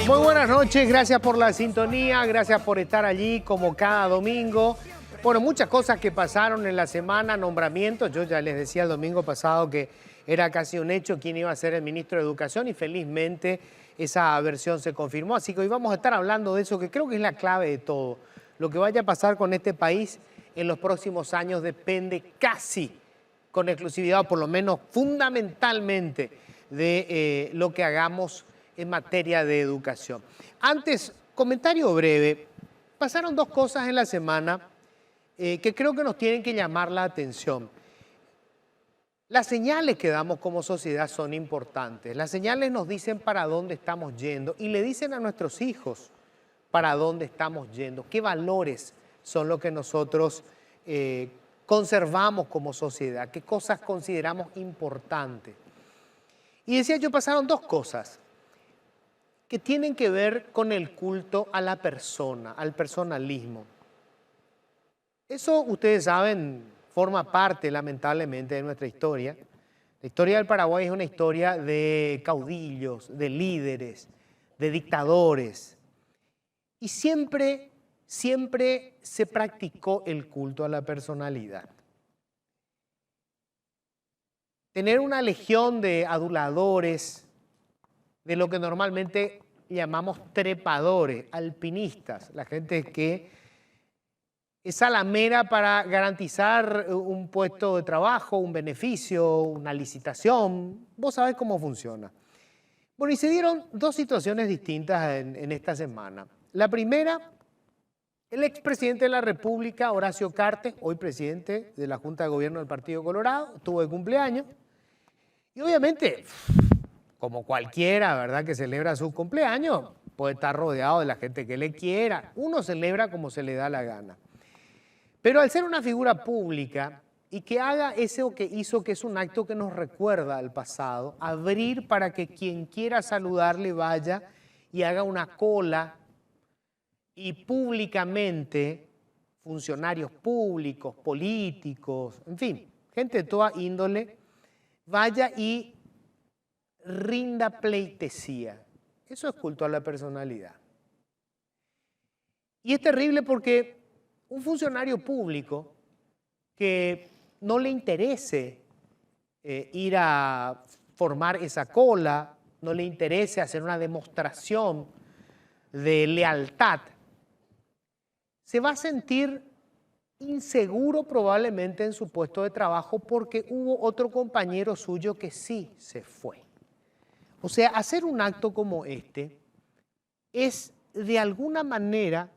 Muy buenas noches, gracias por la sintonía, gracias por estar allí como cada domingo. Bueno, muchas cosas que pasaron en la semana, nombramientos. Yo ya les decía el domingo pasado que era casi un hecho quién iba a ser el ministro de Educación y felizmente esa versión se confirmó. Así que hoy vamos a estar hablando de eso que creo que es la clave de todo. Lo que vaya a pasar con este país en los próximos años depende casi con exclusividad, o por lo menos fundamentalmente, de lo que hagamos en materia de educación. Antes, comentario breve. Pasaron dos cosas en la semana que creo que nos tienen que llamar la atención. Las señales que damos como sociedad son importantes. Las señales nos dicen para dónde estamos yendo y le dicen a nuestros hijos para dónde estamos yendo, qué valores son los que nosotros conservamos como sociedad, qué cosas consideramos importantes. Y decía yo, pasaron dos cosas que tienen que ver con el culto a la persona, al personalismo. Eso, ustedes saben, forma parte, lamentablemente, de nuestra historia. La historia del Paraguay es una historia de caudillos, de líderes, de dictadores. Y siempre se practicó el culto a la personalidad. Tener una legión de aduladores, de lo que normalmente llamamos trepadores, alpinistas, la gente que es a la mera para garantizar un puesto de trabajo, un beneficio, una licitación. Vos sabés cómo funciona. Bueno, y se dieron dos situaciones distintas en esta semana. La primera, el expresidente de la República, Horacio Cartes, hoy presidente de la Junta de Gobierno del Partido Colorado, estuvo de cumpleaños. Y obviamente, como cualquiera, ¿verdad?, que celebra su cumpleaños, puede estar rodeado de la gente que le quiera. Uno celebra como se le da la gana. Pero al ser una figura pública y que haga eso que hizo, que es un acto que nos recuerda al pasado, abrir para que quien quiera saludarle vaya y haga una cola y públicamente, funcionarios públicos, políticos, en fin, gente de toda índole, vaya y rinda pleitesía. Eso es culto a la personalidad. Y es terrible porque un funcionario público que no le interese ir a formar esa cola, no le interese hacer una demostración de lealtad, se va a sentir inseguro probablemente en su puesto de trabajo porque hubo otro compañero suyo que sí se fue. O sea, hacer un acto como este es de alguna manera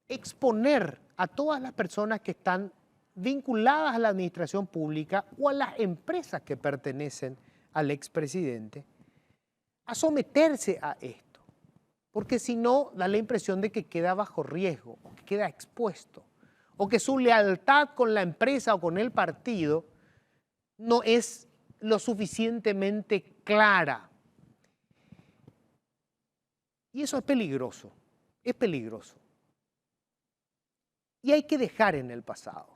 exponer a todas las personas que están vinculadas a la administración pública o a las empresas que pertenecen al expresidente a someterse a esto, porque si no da la impresión de que queda bajo riesgo, o que queda expuesto, o que su lealtad con la empresa o con el partido no es lo suficientemente clara. Y eso es peligroso, es peligroso. Y hay que dejar en el pasado.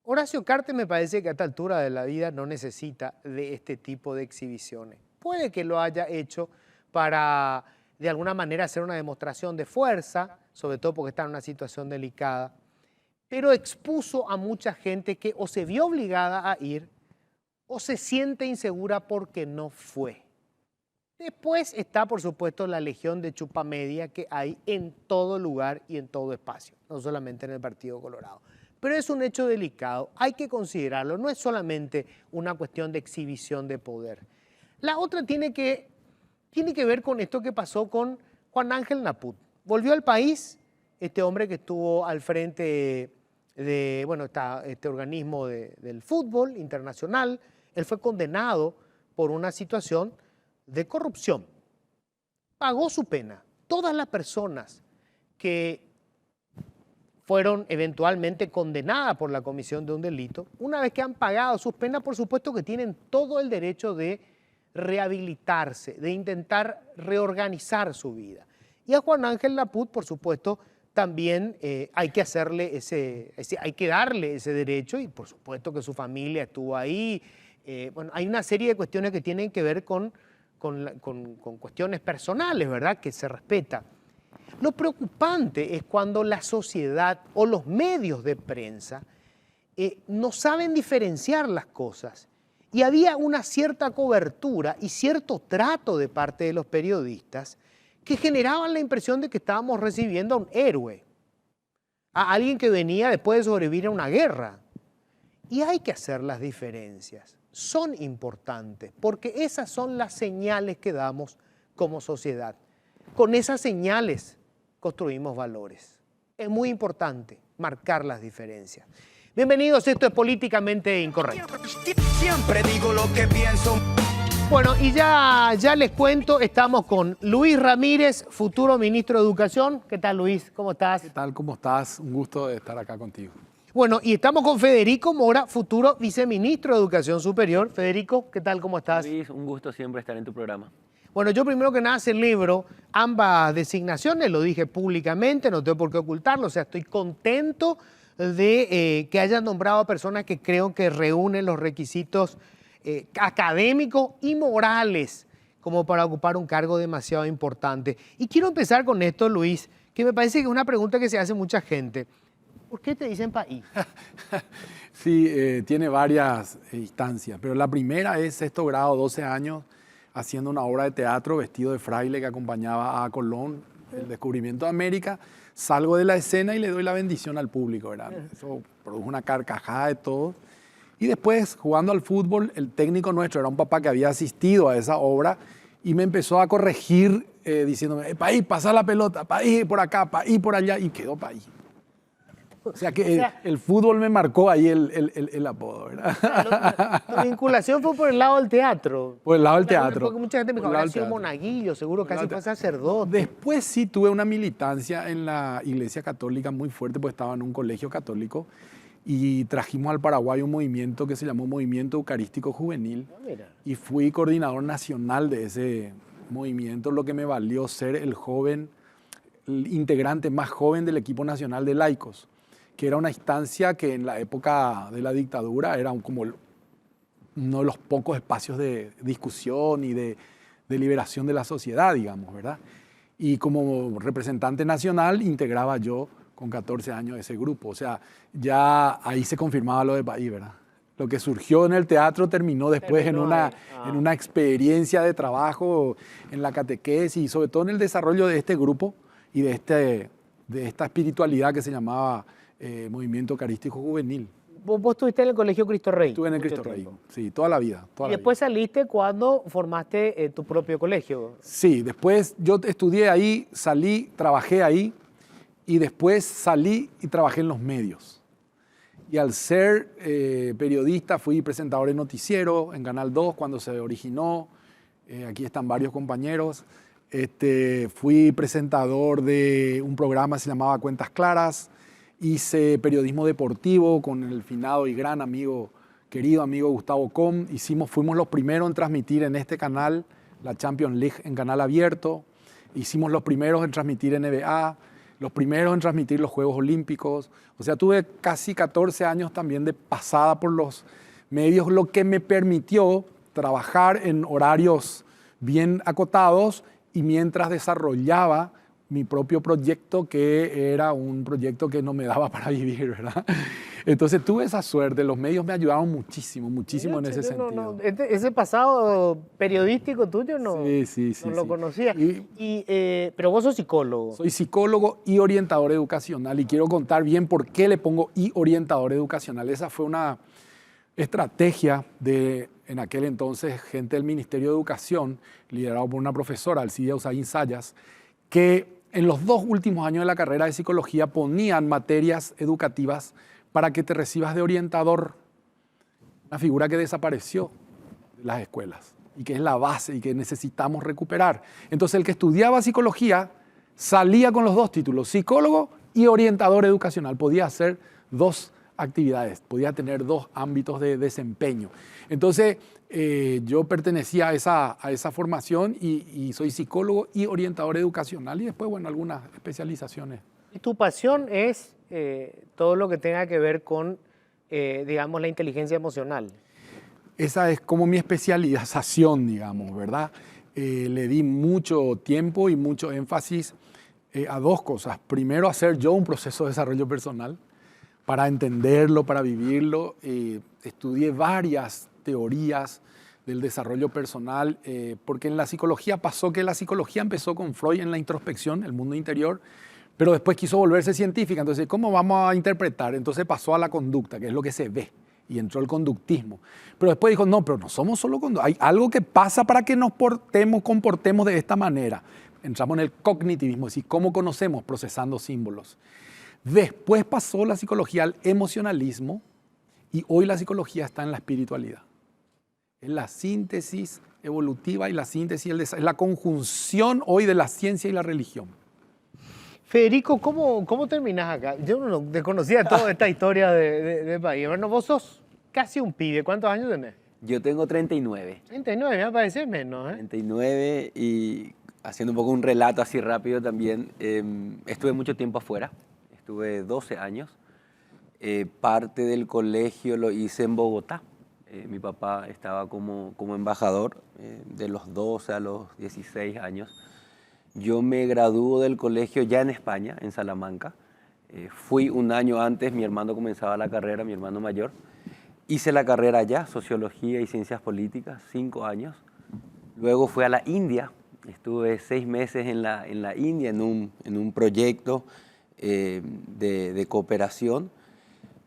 Horacio Cartes me parece que a esta altura de la vida no necesita de este tipo de exhibiciones. Puede que lo haya hecho para, de alguna manera, hacer una demostración de fuerza, sobre todo porque está en una situación delicada, pero expuso a mucha gente que o se vio obligada a ir o se siente insegura porque no fue. Después está, por supuesto, la legión de chupamedia que hay en todo lugar y en todo espacio, no solamente en el Partido Colorado. Pero es un hecho delicado, hay que considerarlo, no es solamente una cuestión de exhibición de poder. La otra tiene que ver con esto que pasó con Juan Ángel Naput. Volvió al país, este hombre que estuvo al frente de, bueno, este organismo del fútbol internacional. Él fue condenado por una situación de corrupción. Pagó su pena. Todas las personas que fueron eventualmente condenadas por la comisión de un delito, una vez que han pagado sus penas, por supuesto que tienen todo el derecho de rehabilitarse, de intentar reorganizar su vida. Y a Juan Ángel Naput, por supuesto, también hay que darle ese derecho, y por supuesto que su familia estuvo ahí. Bueno, hay una serie de cuestiones que tienen que ver con con cuestiones personales, ¿verdad? Que se respeta. Lo preocupante es cuando la sociedad o los medios de prensa no saben diferenciar las cosas. Y había una cierta cobertura y cierto trato de parte de los periodistas que generaban la impresión de que estábamos recibiendo a un héroe, a alguien que venía después de sobrevivir a una guerra. Y hay que hacer las diferencias. Son importantes porque esas son las señales que damos como sociedad. Con esas señales construimos valores. Es muy importante marcar las diferencias. Bienvenidos, esto es Políticamente Incorrecto. Siempre digo lo que pienso. Bueno, y ya les cuento, estamos con Luis Ramírez, futuro ministro de Educación. ¿Qué tal, Luis? ¿Cómo estás? ¿Qué tal? ¿Cómo estás? Un gusto de estar acá contigo. Bueno, y estamos con Federico Mora, futuro viceministro de Educación Superior. Federico, ¿qué tal? ¿Cómo estás? Luis, un gusto siempre estar en tu programa. Bueno, yo primero que nada celebro ambas designaciones, lo dije públicamente, no tengo por qué ocultarlo, o sea, estoy contento de que hayan nombrado a personas que creo que reúnen los requisitos académicos y morales como para ocupar un cargo demasiado importante. Y quiero empezar con esto, Luis, que me parece que es una pregunta que se hace mucha gente. ¿Por qué te dicen país? Sí, tiene varias instancias, pero la primera es sexto grado, 12 años, haciendo una obra de teatro vestido de fraile que acompañaba a Colón, el descubrimiento de América. Salgo de la escena y le doy la bendición al público, ¿verdad? Eso produjo una carcajada de todo. Y después, jugando al fútbol, el técnico nuestro era un papá que había asistido a esa obra y me empezó a corregir diciéndome, país, pasa la pelota, país por acá, país por allá, y quedó país. O sea que el fútbol me marcó ahí el apodo, ¿verdad? Tu vinculación fue por el lado del teatro. Por el lado del teatro. Porque mucha gente me dijo, habrá sido monaguillo, seguro casi fue sacerdote. Después sí tuve una militancia en la Iglesia Católica muy fuerte, pues estaba en un colegio católico y trajimos al Paraguay un movimiento que se llamó Movimiento Eucarístico Juvenil. Y fui coordinador nacional de ese movimiento, lo que me valió ser el integrante más joven del equipo nacional de laicos, que era una instancia que en la época de la dictadura era como uno de los pocos espacios de discusión y de liberación de la sociedad, digamos, ¿verdad? Y como representante nacional integraba yo con 14 años ese grupo. O sea, ya ahí se confirmaba lo de país, ¿verdad? Lo que surgió en el teatro terminó después en una experiencia de trabajo en la catequesis y sobre todo en el desarrollo de este grupo y de esta espiritualidad que se llamaba Movimiento Eucarístico Juvenil. ¿Vos estuviste en el Colegio Cristo Rey? Estuve en el Cristo Rey, sí, toda la vida. ¿Y después saliste cuando formaste tu propio colegio? Sí, después yo estudié ahí, salí, trabajé ahí y después salí y trabajé en los medios. Y al ser periodista fui presentador de noticiero en Canal 2 cuando se originó. Aquí están varios compañeros. Fui presentador de un programa que se llamaba Cuentas Claras. Hice periodismo deportivo con el finado y gran amigo, querido amigo Gustavo Com. Fuimos los primeros en transmitir en este canal la Champions League en canal abierto. Hicimos los primeros en transmitir NBA, los primeros en transmitir los Juegos Olímpicos. O sea, tuve casi 14 años también de pasada por los medios, lo que me permitió trabajar en horarios bien acotados y mientras desarrollaba mi propio proyecto, que era un proyecto que no me daba para vivir, ¿verdad? Entonces tuve esa suerte, los medios me ayudaron muchísimo en ese sentido. Ese pasado periodístico tuyo no lo conocía. Pero vos sos psicólogo. Soy psicólogo y orientador educacional y quiero contar bien por qué le pongo y orientador educacional. Esa fue una estrategia de, en aquel entonces, gente del Ministerio de Educación, liderado por una profesora, Alcidia Usain Sayas, que en los 2 últimos años de la carrera de psicología ponían materias educativas para que te recibas de orientador, una figura que desapareció de las escuelas y que es la base y que necesitamos recuperar. Entonces el que estudiaba psicología salía con los 2 títulos, psicólogo y orientador educacional, podía hacer 2 actividades, podía tener 2 ámbitos de desempeño. Entonces, yo pertenecía a esa formación y soy psicólogo y orientador educacional y después, bueno, algunas especializaciones. ¿Y tu pasión es todo lo que tenga que ver con, digamos, la inteligencia emocional? Esa es como mi especialización, digamos, ¿verdad? le di mucho tiempo y mucho énfasis a dos cosas. Primero, hacer yo un proceso de desarrollo personal para entenderlo, para vivirlo. Estudié varias teorías del desarrollo personal, porque en la psicología pasó que la psicología empezó con Freud en la introspección, el mundo interior, pero después quiso volverse científica. Entonces, ¿cómo vamos a interpretar? Entonces pasó a la conducta, que es lo que se ve, y entró el conductismo. Pero después dijo, no, pero no somos solo conducta, hay algo que pasa para que nos comportemos de esta manera. Entramos en el cognitivismo, es decir, ¿cómo conocemos? Procesando símbolos. Después pasó la psicología al emocionalismo, y hoy la psicología está en la espiritualidad. Es la síntesis evolutiva y la síntesis, es la conjunción hoy de la ciencia y la religión. Federico, ¿cómo terminás acá? Yo no desconocía toda esta historia de país. Bueno, vos sos casi un pibe. ¿Cuántos años tenés? Yo tengo 39. 39, me parece menos, ¿eh? 39 y haciendo un poco un relato así rápido también, estuve mucho tiempo afuera, estuve 12 años. Parte del colegio lo hice en Bogotá. Mi papá estaba como embajador de los 12 a los 16 años. Yo me graduó del colegio ya en España, en Salamanca. Fui un año antes, mi hermano comenzaba la carrera, mi hermano mayor. Hice la carrera allá, Sociología y Ciencias Políticas, 5 años. Luego fui a la India, estuve 6 meses en la India en un proyecto de cooperación.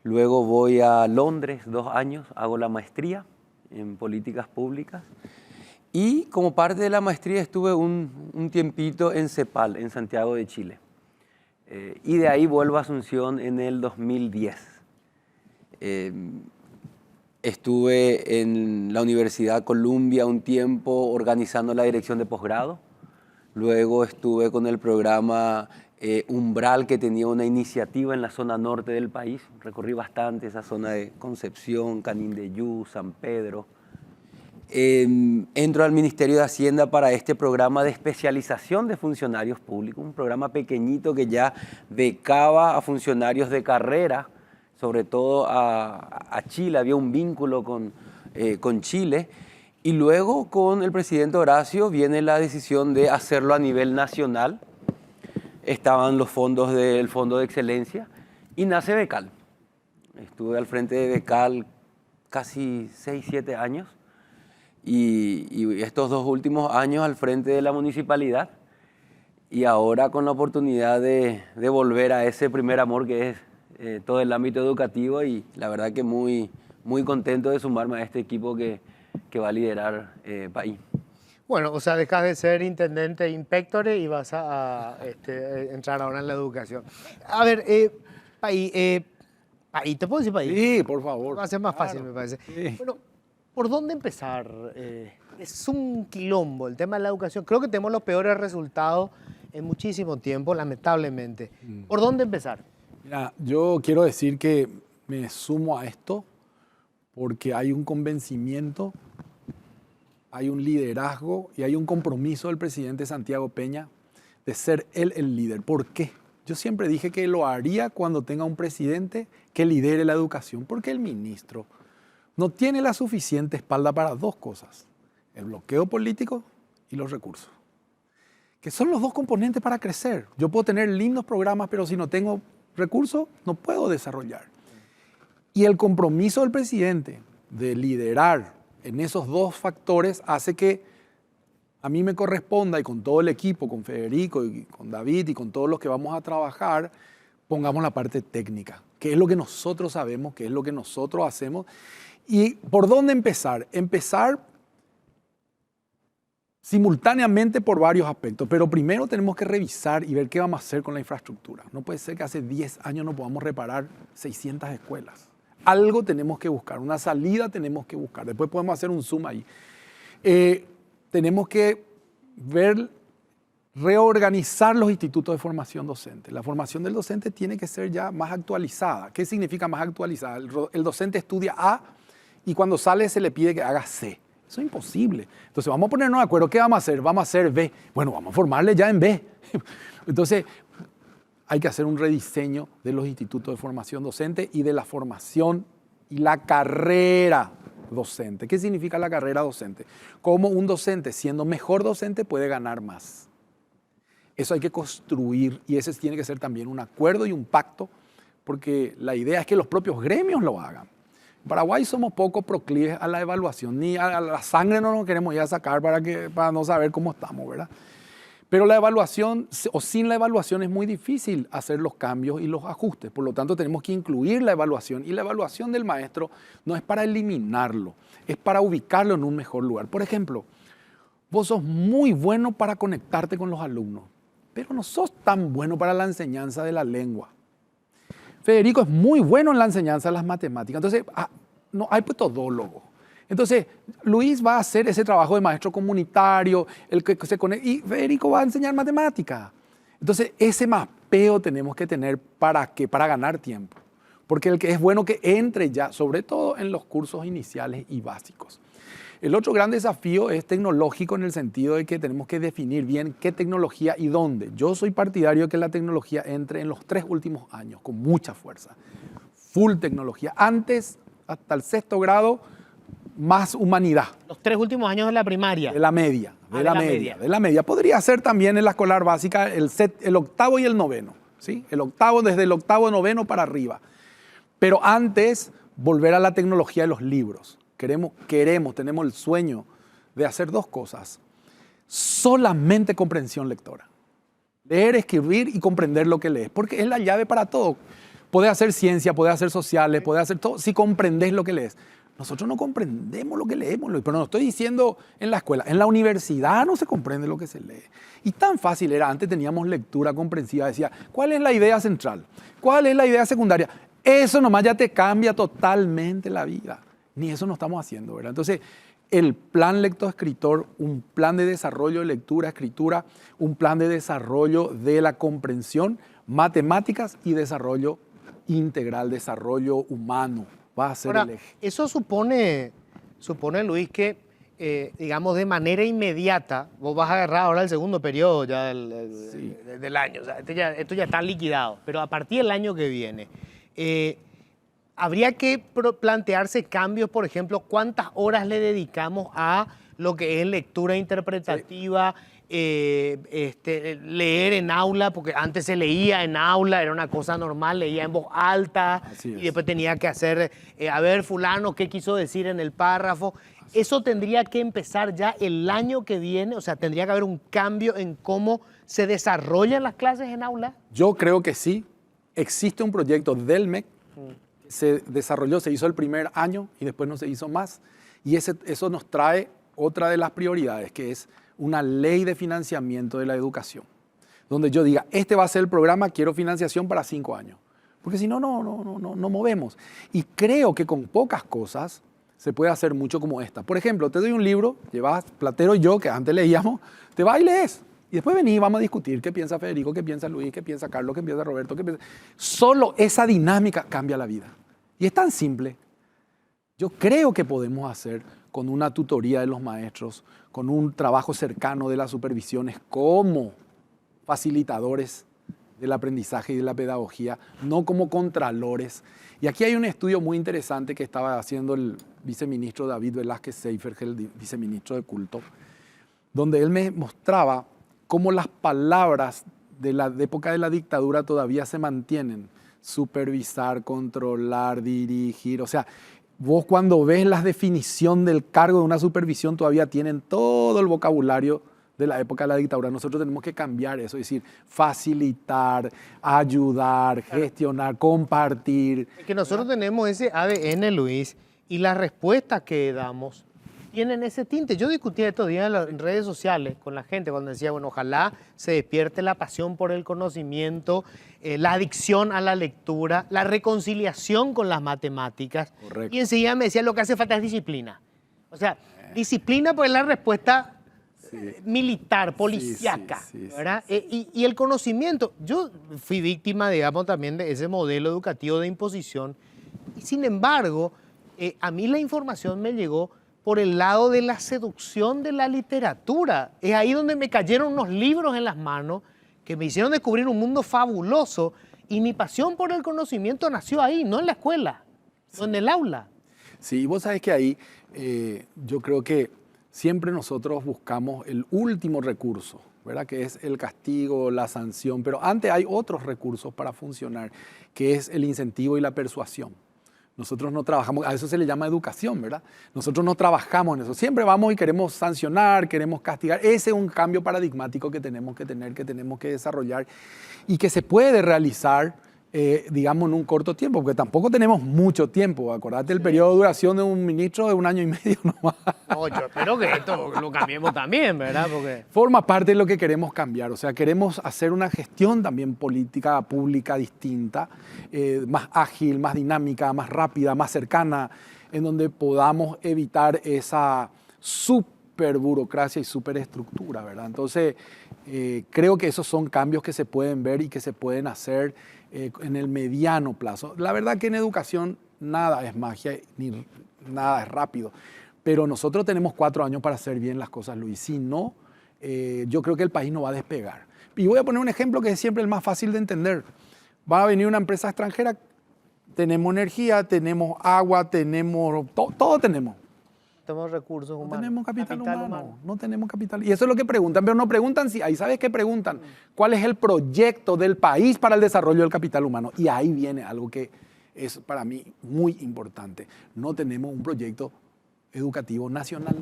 Luego voy a Londres 2 años, hago la maestría en políticas públicas. Y como parte de la maestría estuve un tiempito en CEPAL, en Santiago de Chile. Y de ahí vuelvo a Asunción en el 2010. Estuve en la Universidad Columbia un tiempo organizando la dirección de posgrado. Luego estuve con el programa Umbral, que tenía una iniciativa en la zona norte del país. Recorrí bastante esa zona de Concepción, Canindeyú, San Pedro. Entro al Ministerio de Hacienda para este programa de especialización de funcionarios públicos, un programa pequeñito que ya becaba a funcionarios de carrera, sobre todo a Chile, había un vínculo con Chile. Y luego con el presidente Horacio viene la decisión de hacerlo a nivel nacional. Estaban los fondos del Fondo de Excelencia y nace Becal. Estuve al frente de Becal casi 6, 7 años y estos 2 últimos años al frente de la municipalidad y ahora con la oportunidad de volver a ese primer amor que es todo el ámbito educativo y la verdad que muy, muy contento de sumarme a este equipo que va a liderar país. Bueno, o sea, dejas de ser intendente inspectore y vas a entrar ahora en la educación. A ver, Paí, ¿te puedo decir Paí? Sí, por favor. Va a ser más fácil, me parece. Sí. Bueno, ¿por dónde empezar? Es un quilombo el tema de la educación. Creo que tenemos los peores resultados en muchísimo tiempo, lamentablemente. ¿Por dónde empezar? Mira, yo quiero decir que me sumo a esto porque hay un convencimiento, hay un liderazgo y hay un compromiso del presidente Santiago Peña de ser él el líder. ¿Por qué? Yo siempre dije que lo haría cuando tenga un presidente que lidere la educación, porque el ministro no tiene la suficiente espalda para 2 cosas, el bloqueo político y los recursos, que son los 2 componentes para crecer. Yo puedo tener lindos programas, pero si no tengo recursos, no puedo desarrollar. Y el compromiso del presidente de liderar en esos 2 factores hace que a mí me corresponda, y con todo el equipo, con Federico y con David y con todos los que vamos a trabajar, pongamos la parte técnica, que es lo que nosotros sabemos, que es lo que nosotros hacemos. ¿Y por dónde empezar? Empezar simultáneamente por varios aspectos, pero primero tenemos que revisar y ver qué vamos a hacer con la infraestructura. No puede ser que hace 10 años no podamos reparar 600 escuelas. Algo tenemos que buscar, una salida tenemos que buscar. Después podemos hacer un zoom ahí. Tenemos que reorganizar los institutos de formación docente. La formación del docente tiene que ser ya más actualizada. ¿Qué significa más actualizada? El docente estudia A y cuando sale se le pide que haga C. Eso es imposible. Entonces vamos a ponernos de acuerdo. ¿Qué vamos a hacer? Vamos a hacer B. Bueno, vamos a formarle ya en B. Entonces hay que hacer un rediseño de los institutos de formación docente y de la formación y la carrera docente. ¿Qué significa la carrera docente? Cómo un docente, siendo mejor docente, puede ganar más. Eso hay que construir y ese tiene que ser también un acuerdo y un pacto, porque la idea es que los propios gremios lo hagan. En Paraguay somos poco proclives a la evaluación, ni a la sangre no nos queremos ir a sacar para no saber cómo estamos, ¿verdad? Pero la evaluación, o sin la evaluación, es muy difícil hacer los cambios y los ajustes. Por lo tanto, tenemos que incluir la evaluación. Y la evaluación del maestro no es para eliminarlo, es para ubicarlo en un mejor lugar. Por ejemplo, vos sos muy bueno para conectarte con los alumnos, pero no sos tan bueno para la enseñanza de la lengua. Federico es muy bueno en la enseñanza de las matemáticas. Entonces, no hay pues todólogo. Entonces, Luis va a hacer ese trabajo de maestro comunitario, el que se conecta, y Federico va a enseñar matemática. Entonces, ese mapeo tenemos que tener ¿para qué? Para ganar tiempo. Porque el que es bueno que entre ya, sobre todo en los cursos iniciales y básicos. El otro gran desafío es tecnológico en el sentido de que tenemos que definir bien qué tecnología y dónde. Yo soy partidario de que la tecnología entre en los 3 últimos años con mucha fuerza. Full tecnología. Antes, hasta el 6º grado, más humanidad. Los 3 últimos años de la primaria. De la media. De la media. Podría ser también en la escolar básica el 8º y el 9º. ¿Sí? Desde el 8º, 9º para arriba. Pero antes, volver a la tecnología de los libros. Tenemos el sueño de hacer 2 cosas. Solamente comprensión lectora. Leer, escribir y comprender lo que lees. Porque es la llave para todo. Podés hacer ciencia, podés hacer sociales, podés hacer todo si comprendés lo que lees. Nosotros no comprendemos lo que leemos, pero no estoy diciendo en la escuela. En la universidad no se comprende lo que se lee. Y tan fácil era, antes teníamos lectura comprensiva, decía, ¿cuál es la idea central? ¿Cuál es la idea secundaria? Eso nomás ya te cambia totalmente la vida. Ni eso no estamos haciendo, ¿verdad? Entonces, el plan lectoescritor, un plan de desarrollo de lectura, escritura, un plan de desarrollo de la comprensión, matemáticas y desarrollo integral, desarrollo humano. Va a ser el eje. Eso supone, Luis, que, digamos, de manera inmediata, vos vas a agarrar ahora el segundo periodo ya del año. O sea, esto ya está liquidado. Pero a partir del año que viene, habría que plantearse cambios, por ejemplo, cuántas horas le dedicamos a lo que es lectura interpretativa, leer en aula, porque antes se leía en aula, era una cosa normal, leía en voz alta y después tenía que hacer, a ver, fulano, ¿qué quiso decir en el párrafo? Eso tendría que empezar ya el año que viene, o sea, tendría que haber un cambio en cómo se desarrollan las clases en aula. Yo creo que sí. Existe un proyecto del MEC, se desarrolló, se hizo el primer año y después no se hizo más. Y eso nos trae otra de las prioridades, que es una ley de financiamiento de la educación, donde yo diga, este va a ser el programa, quiero financiación para 5 años. Porque si no, no movemos. Y creo que con pocas cosas se puede hacer mucho como esta. Por ejemplo, te doy un libro, llevas Platero y yo, que antes leíamos, te vas y lees. Y después vení, vamos a discutir qué piensa Federico, qué piensa Luis, qué piensa Carlos, qué piensa Roberto, qué piensa... Solo esa dinámica cambia la vida. Y es tan simple. Yo creo que podemos hacer con una tutoría de los maestros, con un trabajo cercano de las supervisiones como facilitadores del aprendizaje y de la pedagogía, no como contralores. Y aquí hay un estudio muy interesante que estaba haciendo el viceministro David Velázquez Seifer, el viceministro de Culto, donde él me mostraba cómo las palabras de la época de la dictadura todavía se mantienen. Supervisar, controlar, dirigir. O sea, vos cuando ves la definición del cargo de una supervisión todavía tienen todo el vocabulario de la época de la dictadura. Nosotros tenemos que cambiar eso, es decir, facilitar, ayudar, gestionar, compartir. Es que nosotros tenemos ese ADN, Luis, y las respuestas que damos tienen ese tinte. Yo discutía estos días en redes sociales con la gente cuando decía, bueno, ojalá se despierte la pasión por el conocimiento, la adicción a la lectura, la reconciliación con las matemáticas. Correcto. Y enseguida me decía, lo que hace falta es disciplina. O sea, disciplina pues es la respuesta militar, policíaca, ¿verdad? Y el conocimiento. Yo fui víctima, digamos, también de ese modelo educativo de imposición. Y sin embargo, a mí la información me llegó por el lado de la seducción de la literatura. Es ahí donde me cayeron unos libros en las manos que me hicieron descubrir un mundo fabuloso y mi pasión por el conocimiento nació ahí, no en la escuela, no en el aula. Sí, vos sabés que ahí yo creo que siempre nosotros buscamos el último recurso, ¿verdad? Que es el castigo, la sanción, pero antes hay otros recursos para funcionar, que es el incentivo y la persuasión. Nosotros no trabajamos, a eso se le llama educación, ¿verdad? Nosotros no trabajamos en eso. Siempre vamos y queremos sancionar, queremos castigar. Ese es un cambio paradigmático que tenemos que tener, que tenemos que desarrollar y que se puede realizar, digamos, en un corto tiempo, porque tampoco tenemos mucho tiempo. Acordate, el periodo de duración de un ministro de 1 año y medio nomás. No, yo espero que esto lo cambiemos también, ¿verdad? Porque... Forma parte de lo que queremos cambiar. O sea, queremos hacer una gestión también política pública distinta, más ágil, más dinámica, más rápida, más cercana, en donde podamos evitar esa superburocracia y superestructura, ¿verdad? Entonces, creo que esos son cambios que se pueden ver y que se pueden hacer en el mediano plazo. La verdad que en educación nada es magia ni nada es rápido, pero nosotros tenemos 4 años para hacer bien las cosas, Luis. Si no, yo creo que el país no va a despegar. Y voy a poner un ejemplo que es siempre el más fácil de entender. Va a venir una empresa extranjera, tenemos energía, tenemos agua, tenemos todo tenemos. Tenemos recursos humanos. No tenemos capital humano. No tenemos capital. Y eso es lo que preguntan, pero no preguntan si, ahí sabes qué preguntan, ¿cuál es el proyecto del país para el desarrollo del capital humano? Y ahí viene algo que es para mí muy importante. No tenemos un proyecto educativo nacional.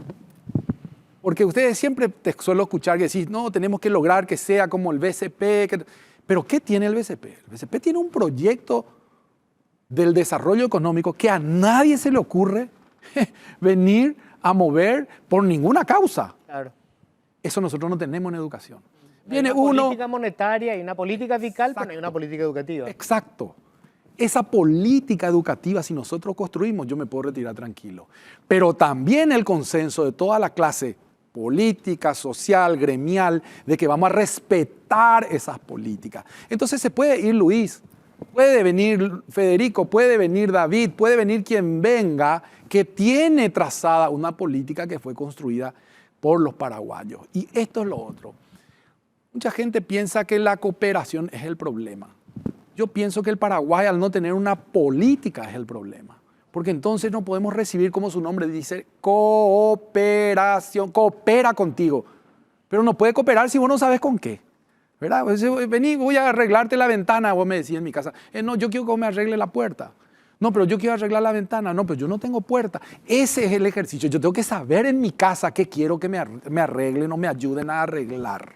Porque ustedes siempre te suelo escuchar que decís, no, tenemos que lograr que sea como el BCP. Pero ¿qué tiene el BCP? El BCP tiene un proyecto del desarrollo económico que a nadie se le ocurre venir a mover por ninguna causa. Claro. Eso nosotros no tenemos en educación. Viene una política monetaria y una política fiscal, pero no hay una política educativa. Exacto. Esa política educativa, si nosotros construimos, yo me puedo retirar tranquilo. Pero también el consenso de toda la clase política, social, gremial, de que vamos a respetar esas políticas. Entonces se puede ir Luis, puede venir Federico, puede venir David, puede venir quien venga, que tiene trazada una política que fue construida por los paraguayos. Y esto es lo otro. Mucha gente piensa que la cooperación es el problema. Yo pienso que el Paraguay, al no tener una política, es el problema. Porque entonces no podemos recibir, como su nombre dice, cooperación, coopera contigo. Pero no puede cooperar si vos no sabes con qué. ¿Verdad? Vení, voy a arreglarte la ventana, vos me decís en mi casa. No, yo quiero que me arregle la puerta. No, pero yo quiero arreglar la ventana. No, pero yo no tengo puerta. Ese es el ejercicio. Yo tengo que saber en mi casa qué quiero que me arreglen o me ayuden a arreglar.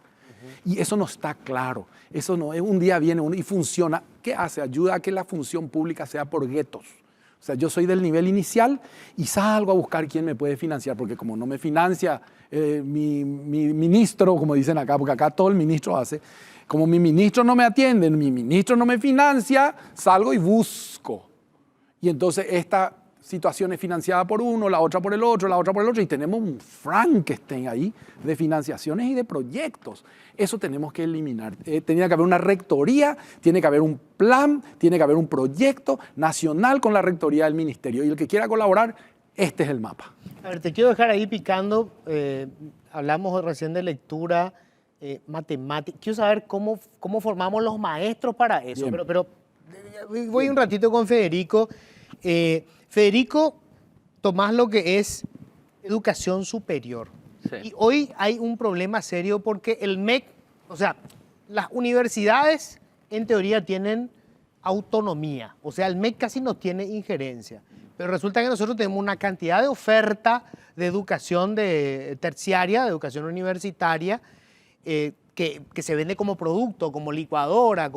Y eso no está claro. Eso no es un día viene uno y funciona. ¿Qué hace? Ayuda a que la función pública sea por guetos. O sea, yo soy del nivel inicial y salgo a buscar quién me puede financiar, porque como no me financia mi ministro, como dicen acá, porque acá todo el ministro hace, como mi ministro no me atiende, mi ministro no me financia, salgo y busco. Y entonces esta situación es financiada por uno, la otra por el otro, la otra por el otro, y tenemos un Frankenstein ahí de financiaciones y de proyectos. Eso tenemos que eliminar. Tenía que haber una rectoría, tiene que haber un plan, tiene que haber un proyecto nacional con la rectoría del ministerio. Y el que quiera colaborar, este es el mapa. A ver, te quiero dejar ahí picando. Hablamos recién de lectura, matemática. Quiero saber cómo formamos los maestros para eso. Pero voy un ratito con Federico. Federico, tomás lo que es educación superior. Sí. Y hoy hay un problema serio porque el MEC, o sea, las universidades en teoría tienen autonomía. O sea, el MEC casi no tiene injerencia. Pero resulta que nosotros tenemos una cantidad de oferta de educación terciaria, de educación universitaria, que se vende como producto, como licuadora,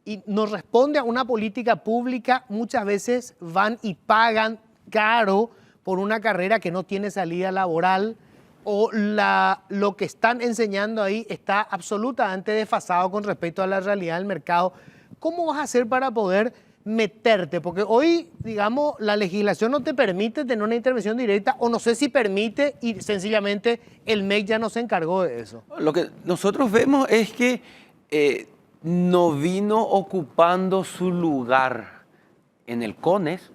y nos responde a una política pública. Muchas veces van y pagan caro por una carrera que no tiene salida laboral, o lo que están enseñando ahí está absolutamente desfasado con respecto a la realidad del mercado. ¿Cómo vas a hacer para poder meterte? Porque hoy, digamos, la legislación no te permite tener una intervención directa, o no sé si permite y sencillamente el MEC ya no se encargó de eso. Lo que nosotros vemos es que no vino ocupando su lugar en el CONES,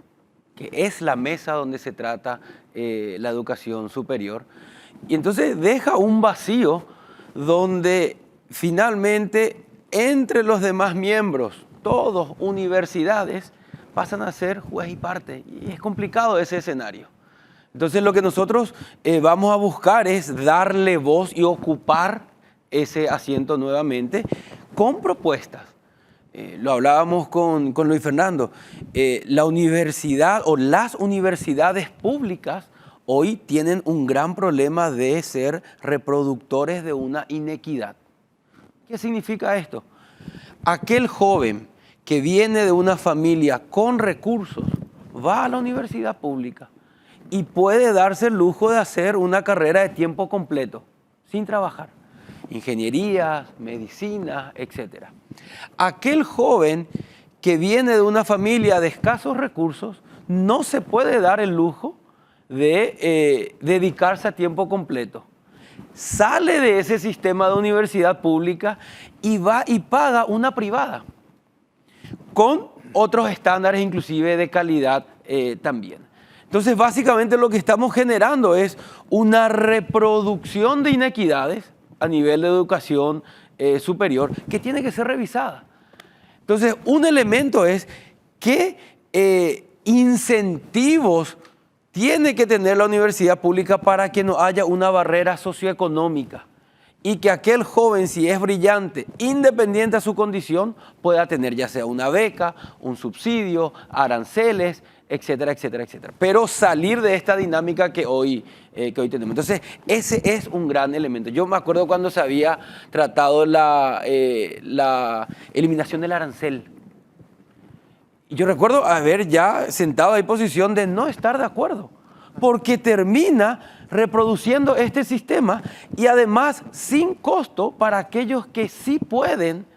que es la mesa donde se trata la educación superior, y entonces deja un vacío donde finalmente entre los demás miembros, todos universidades, pasan a ser juez y parte. Y es complicado ese escenario. Entonces lo que nosotros vamos a buscar es darle voz y ocupar ese asiento nuevamente con propuestas. Lo hablábamos con Luis Fernando. La universidad o las universidades públicas hoy tienen un gran problema de ser reproductores de una inequidad. ¿Qué significa esto? Aquel joven que viene de una familia con recursos va a la universidad pública y puede darse el lujo de hacer una carrera de tiempo completo, sin trabajar. Ingenierías, medicina, etc. Aquel joven que viene de una familia de escasos recursos no se puede dar el lujo de dedicarse a tiempo completo. Sale de ese sistema de universidad pública y va y paga una privada, con otros estándares inclusive de calidad también. Entonces, básicamente lo que estamos generando es una reproducción de inequidades a nivel de educación superior que tiene que ser revisada. Entonces, un elemento es qué incentivos tiene que tener la universidad pública para que no haya una barrera socioeconómica y que aquel joven, si es brillante, independiente a su condición, pueda tener ya sea una beca, un subsidio, aranceles, etcétera, etcétera, etcétera. Pero salir de esta dinámica que hoy tenemos. Entonces, ese es un gran elemento. Yo me acuerdo cuando se había tratado la eliminación del arancel. Y yo recuerdo haber ya sentado ahí posición de no estar de acuerdo, porque termina reproduciendo este sistema y además sin costo para aquellos que sí pueden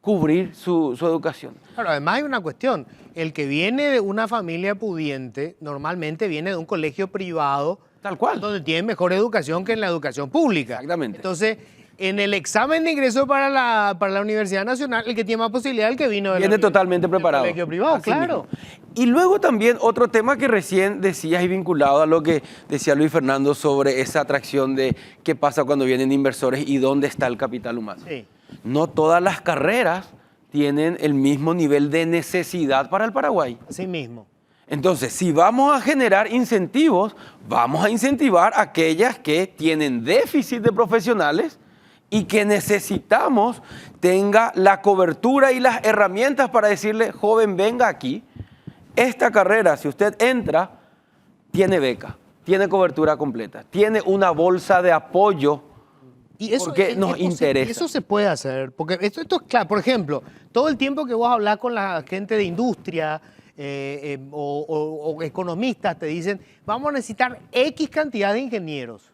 cubrir su educación. Claro, además hay una cuestión. El que viene de una familia pudiente normalmente viene de un colegio privado, tal cual, donde tiene mejor educación que en la educación pública. Exactamente. Entonces, en el examen de ingreso para la Universidad Nacional, el que tiene más posibilidad es el que viene totalmente preparado. Del colegio privado, Así claro. mismo. Y luego también otro tema que recién decías y vinculado a lo que decía Luis Fernando sobre esa atracción de qué pasa cuando vienen inversores y dónde está el capital humano. Sí. No todas las carreras tienen el mismo nivel de necesidad para el Paraguay. Así mismo. Entonces, si vamos a generar incentivos, vamos a incentivar a aquellas que tienen déficit de profesionales y que necesitamos tenga la cobertura y las herramientas para decirle, joven, venga aquí, esta carrera, si usted entra, tiene beca, tiene cobertura completa, tiene una bolsa de apoyo. Y eso porque nos interesa. Eso se puede hacer, porque esto es claro. Por ejemplo, todo el tiempo que vos hablas con la gente de industria o economistas te dicen, vamos a necesitar X cantidad de ingenieros.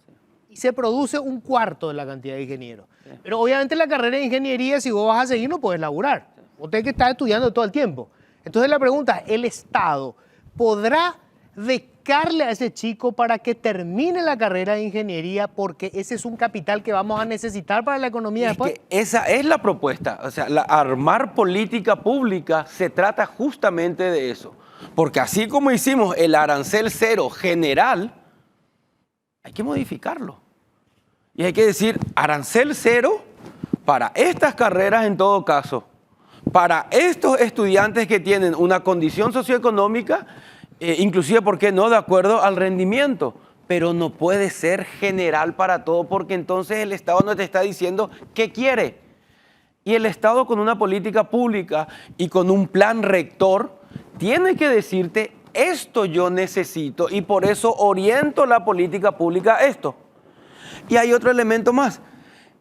Y se produce un cuarto de la cantidad de ingenieros. Sí. Pero obviamente la carrera de ingeniería, si vos vas a seguir, no puedes laburar. Sí. Vos tenés que estar estudiando todo el tiempo. Entonces la pregunta, ¿el Estado podrá becarle a ese chico para que termine la carrera de ingeniería porque ese es un capital que vamos a necesitar para la economía después? Que esa es la propuesta. O sea, armar política pública se trata justamente de eso. Porque así como hicimos el arancel cero general, hay que modificarlo. Y hay que decir, arancel cero para estas carreras en todo caso, para estos estudiantes que tienen una condición socioeconómica, inclusive, ¿por qué no?, de acuerdo al rendimiento. Pero no puede ser general para todo, porque entonces el Estado no te está diciendo qué quiere. Y el Estado, con una política pública y con un plan rector, tiene que decirte, esto yo necesito y por eso oriento la política pública a esto. Y hay otro elemento más,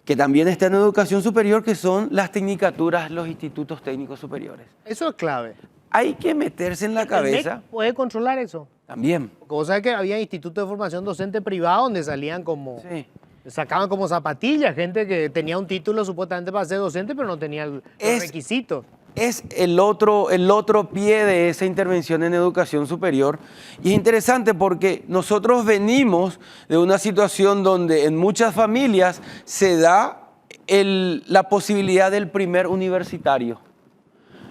que también está en educación superior, que son las tecnicaturas, los institutos técnicos superiores. Eso es clave. Hay que meterse en la cabeza. ¿El MEC puede controlar eso? También. Porque vos sabés que había institutos de formación docente privado donde salían como... Sí. Sacaban como zapatillas, gente que tenía un título supuestamente para ser docente, pero no tenía los requisitos. Es el otro pie de esa intervención en educación superior. Y es interesante porque nosotros venimos de una situación donde en muchas familias se da la posibilidad del primer universitario.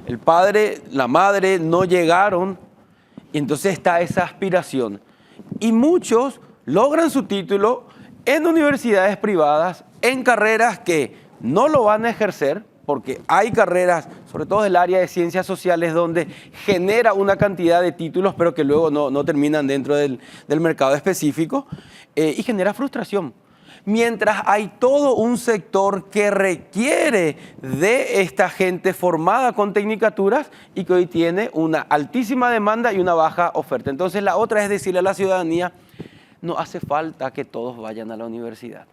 El padre, la madre no llegaron y entonces está esa aspiración. Y muchos logran su título en universidades privadas, en carreras que no lo van a ejercer, porque hay carreras, sobre todo del área de ciencias sociales, donde genera una cantidad de títulos, pero que luego no terminan dentro del mercado específico, y genera frustración. Mientras hay todo un sector que requiere de esta gente formada con tecnicaturas y que hoy tiene una altísima demanda y una baja oferta. Entonces la otra es decirle a la ciudadanía, no hace falta que todos vayan a la universidad.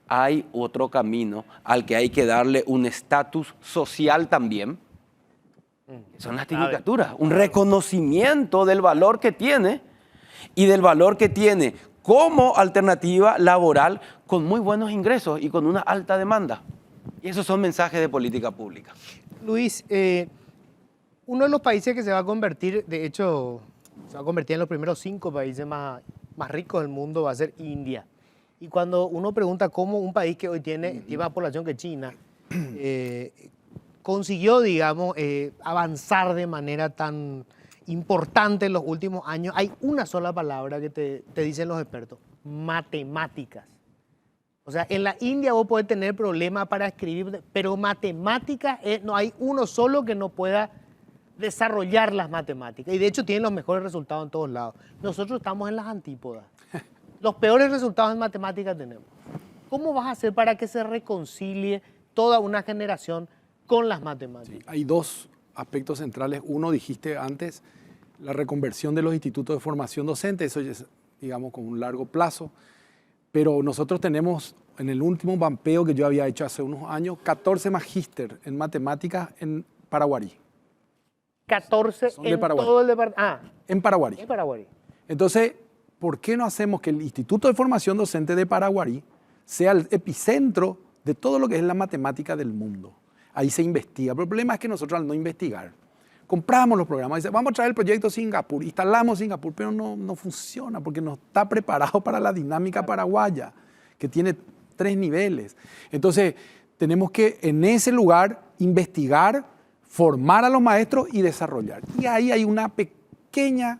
Hay otro camino al que hay que darle un estatus social también. Son las tecnicaturas, un reconocimiento del valor que tiene y del valor que tiene como alternativa laboral con muy buenos ingresos y con una alta demanda. Y esos son mensajes de política pública. Luis, uno de los países que se va a convertir, de hecho, se va a convertir en los primeros 5 países más ricos del mundo va a ser India. Y cuando uno pregunta cómo un país que hoy tiene más población que China consiguió, digamos, avanzar de manera tan importante en los últimos años, hay una sola palabra que te dicen los expertos: matemáticas. O sea, en la India vos podés tener problemas para escribir, pero matemáticas, no hay uno solo que no pueda desarrollar las matemáticas. Y de hecho tienen los mejores resultados en todos lados. Nosotros estamos en las antípodas. Los peores resultados en matemáticas tenemos. ¿Cómo vas a hacer para que se reconcilie toda una generación con las matemáticas? Sí, hay 2 aspectos centrales. Uno, dijiste antes, la reconversión de los institutos de formación docente. Eso es, digamos, con un largo plazo. Pero nosotros tenemos, en el último mappeo que yo había hecho hace unos años, 14 magíster en matemáticas en Paraguarí. 14 en todo el departamento. En Paraguarí. En Paraguarí. Entonces, ¿por qué no hacemos que el Instituto de Formación Docente de Paraguarí sea el epicentro de todo lo que es la matemática del mundo? Ahí se investiga. Pero el problema es que nosotros, al no investigar, compramos los programas, dice, vamos a traer el proyecto Singapur, instalamos Singapur, pero no funciona porque no está preparado para la dinámica paraguaya, que tiene 3 niveles. Entonces, tenemos que en ese lugar investigar, formar a los maestros y desarrollar. Y ahí hay una pequeña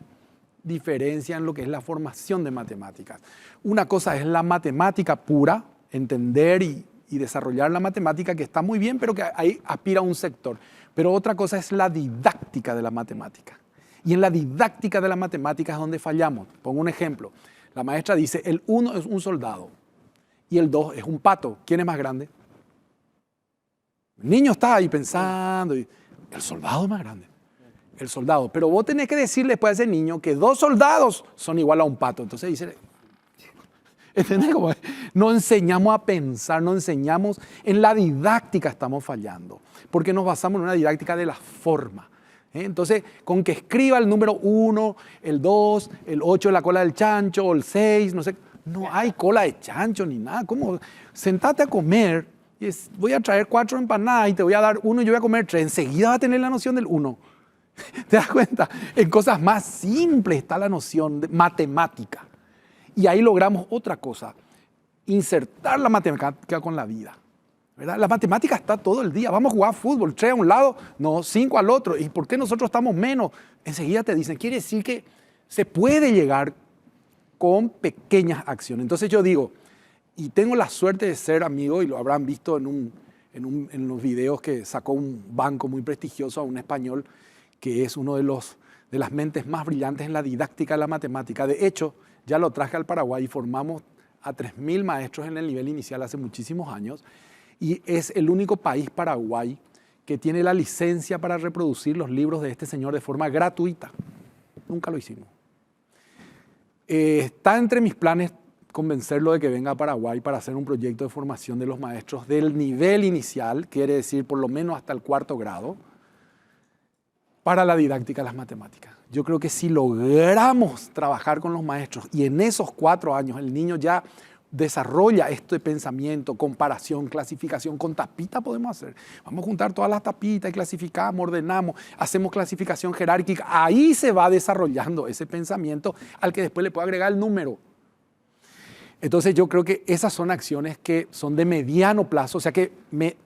diferencia en lo que es la formación de matemáticas. Una cosa es la matemática pura, entender y desarrollar la matemática, que está muy bien, pero que ahí aspira a un sector. Pero otra cosa es la didáctica de la matemática. Y en la didáctica de la matemática es donde fallamos. Pongo un ejemplo. La maestra dice, el 1 es un soldado y el 2 es un pato. ¿Quién es más grande? El niño está ahí pensando, y el soldado es más grande. El soldado. Pero vos tenés que decirle después a ese niño que 2 soldados son igual a un pato. Entonces dice, ¿entendés? Como no enseñamos a pensar, no enseñamos, en la didáctica estamos fallando, porque nos basamos en una didáctica de la forma. Entonces, con que escriba el número 1, el 2, el 8 de la cola del chancho, o el 6, no sé, no hay cola de chancho ni nada. ¿Cómo? Sentate a comer, y voy a traer 4 empanadas y te voy a dar 1 y yo voy a comer 3. Enseguida va a tener la noción del 1. ¿Te das cuenta? En cosas más simples está la noción de matemática. Y ahí logramos otra cosa, insertar la matemática con la vida, ¿verdad? La matemática está todo el día. Vamos a jugar fútbol, 3 a un lado, no, 5 al otro. ¿Y por qué nosotros estamos menos? Enseguida te dicen, quiere decir que se puede llegar con pequeñas acciones. Entonces yo digo, y tengo la suerte de ser amigo, y lo habrán visto en los videos que sacó un banco muy prestigioso a un español, que es uno de las mentes más brillantes en la didáctica de la matemática. De hecho, ya lo traje al Paraguay y formamos a 3.000 maestros en el nivel inicial hace muchísimos años. Y es el único país, Paraguay, que tiene la licencia para reproducir los libros de este señor de forma gratuita. Nunca lo hicimos. Está entre mis planes convencerlo de que venga a Paraguay para hacer un proyecto de formación de los maestros del nivel inicial, quiere decir por lo menos hasta el 4º grado, para la didáctica de las matemáticas. Yo creo que si logramos trabajar con los maestros y en esos 4 años el niño ya desarrolla este pensamiento, comparación, clasificación, con tapita podemos hacer. Vamos a juntar todas las tapitas y clasificamos, ordenamos, hacemos clasificación jerárquica. Ahí se va desarrollando ese pensamiento al que después le puedo agregar el número. Entonces yo creo que esas son acciones que son de mediano plazo, o sea que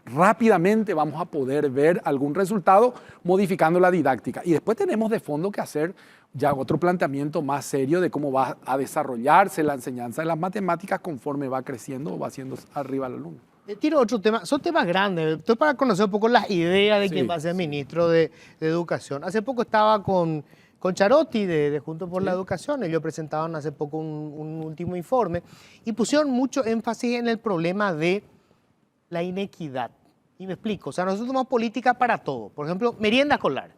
rápidamente vamos a poder ver algún resultado modificando la didáctica. Y después tenemos de fondo que hacer ya otro planteamiento más serio de cómo va a desarrollarse la enseñanza de las matemáticas conforme va creciendo o va haciendo arriba el alumno. Tiro otro tema, son temas grandes, estoy para conocer un poco las ideas de quién va a ser ministro de Educación. Hace poco estaba con Charotti de Juntos por la Educación, ellos presentaron hace poco un último informe y pusieron mucho énfasis en el problema de la inequidad. Y me explico, o sea, nosotros tomamos política para todo. Por ejemplo, merienda escolar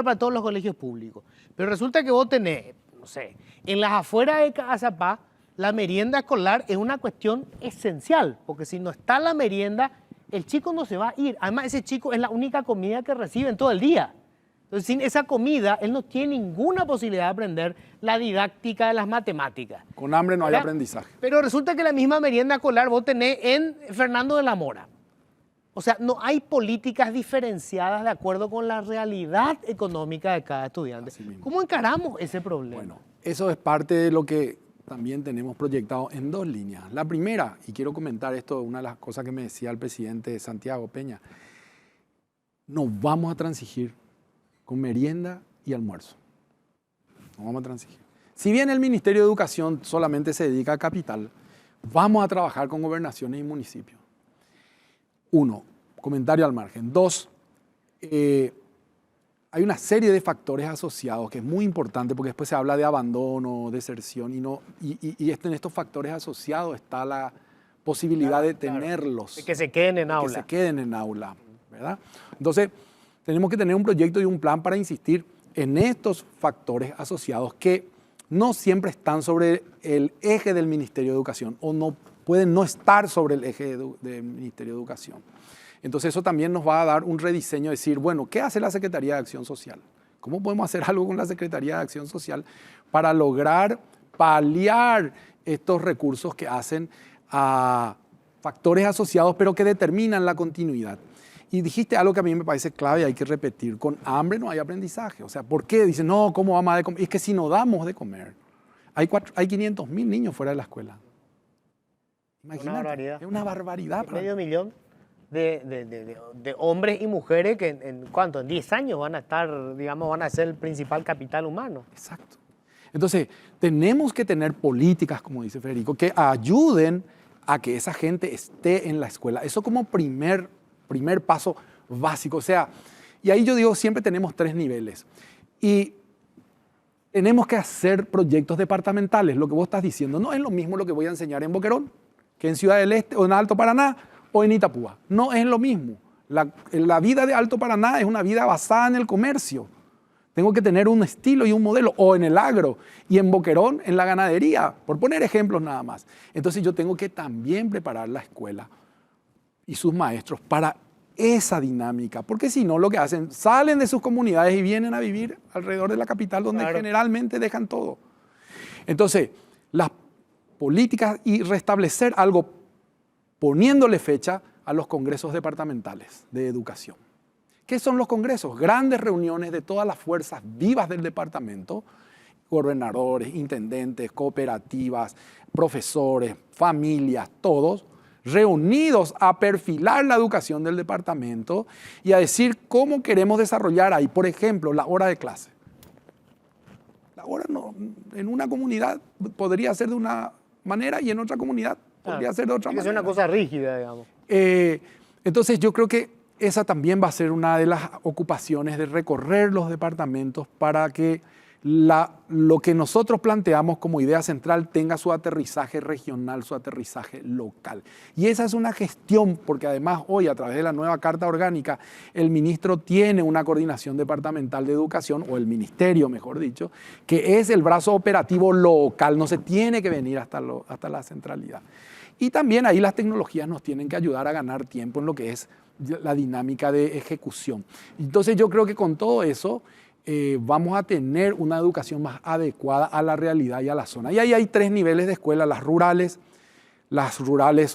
para todos los colegios públicos. Pero resulta que vos tenés, no sé, en las afueras de Cazapá, la merienda escolar es una cuestión esencial, porque si no está la merienda, el chico no se va a ir. Además, ese chico es la única comida que recibe en todo el día. Entonces, sin esa comida, él no tiene ninguna posibilidad de aprender la didáctica de las matemáticas. Con hambre no hay aprendizaje. Pero resulta que la misma merienda escolar vos tenés en Fernando de la Mora. O sea, no hay políticas diferenciadas de acuerdo con la realidad económica de cada estudiante. ¿Cómo encaramos ese problema? Bueno, eso es parte de lo que también tenemos proyectado en dos líneas. La primera, y quiero comentar esto, una de las cosas que me decía el presidente Santiago Peña, no vamos a transigir con merienda y almuerzo. No vamos a transigir. Si bien el Ministerio de Educación solamente se dedica a capital, vamos a trabajar con gobernaciones y municipios. Uno, comentario al margen. Dos, hay una serie de factores asociados que es muy importante porque después se habla de abandono, deserción y en estos factores asociados está la posibilidad de tenerlos. De que se queden en aula. Que se queden en aula, ¿verdad? Entonces, tenemos que tener un proyecto y un plan para insistir en estos factores asociados que no siempre están sobre el eje del Ministerio de Educación o no pueden no estar sobre el eje del Ministerio de Educación. Entonces eso también nos va a dar un rediseño, decir, bueno, ¿qué hace la Secretaría de Acción Social? ¿Cómo podemos hacer algo con la Secretaría de Acción Social para lograr paliar estos recursos que hacen a factores asociados pero que determinan la continuidad? Y dijiste algo que a mí me parece clave y hay que repetir, con hambre no hay aprendizaje. O sea, ¿por qué? Dicen, no, ¿cómo vamos a de comer? Es que si no damos de comer, hay 500,000 niños fuera de la escuela. Imagínate, una barbaridad. Es una barbaridad. Medio millón de hombres y mujeres que en ¿cuánto? En 10 años van a estar, digamos, van a ser el principal capital humano. Exacto. Entonces, tenemos que tener políticas, como dice Federico, que ayuden a que esa gente esté en la escuela. Eso como primer paso básico. O sea, y ahí yo digo, siempre tenemos 3 niveles. Y tenemos que hacer proyectos departamentales. Lo que vos estás diciendo no es lo mismo lo que voy a enseñar en Boquerón, que en Ciudad del Este, o en Alto Paraná, o en Itapúa. No es lo mismo. La vida de Alto Paraná es una vida basada en el comercio. Tengo que tener un estilo y un modelo, o en el agro, y en Boquerón, en la ganadería, por poner ejemplos nada más. Entonces yo tengo que también preparar la escuela y sus maestros para esa dinámica, porque si no lo que hacen, salen de sus comunidades y vienen a vivir alrededor de la capital donde generalmente dejan todo. Entonces, las políticas y restablecer algo poniéndole fecha a los congresos departamentales de educación. ¿Qué son los congresos? Grandes reuniones de todas las fuerzas vivas del departamento, gobernadores, intendentes, cooperativas, profesores, familias, todos, reunidos a perfilar la educación del departamento y a decir cómo queremos desarrollar ahí, por ejemplo, la hora de clase. La hora no, en una comunidad podría ser de una manera y en otra comunidad podría ser de otra manera. Es una cosa rígida, digamos. Entonces yo creo que esa también va a ser una de las ocupaciones de recorrer los departamentos para que lo que nosotros planteamos como idea central tenga su aterrizaje regional, su aterrizaje local. Y esa es una gestión, porque además hoy a través de la nueva Carta Orgánica, el ministro tiene una coordinación departamental de educación, o el ministerio mejor dicho, que es el brazo operativo local, no se tiene que venir hasta la centralidad. Y también ahí las tecnologías nos tienen que ayudar a ganar tiempo en lo que es la dinámica de ejecución. Entonces yo creo que con todo eso vamos a tener una educación más adecuada a la realidad y a la zona. Y ahí hay 3 niveles de escuela, las rurales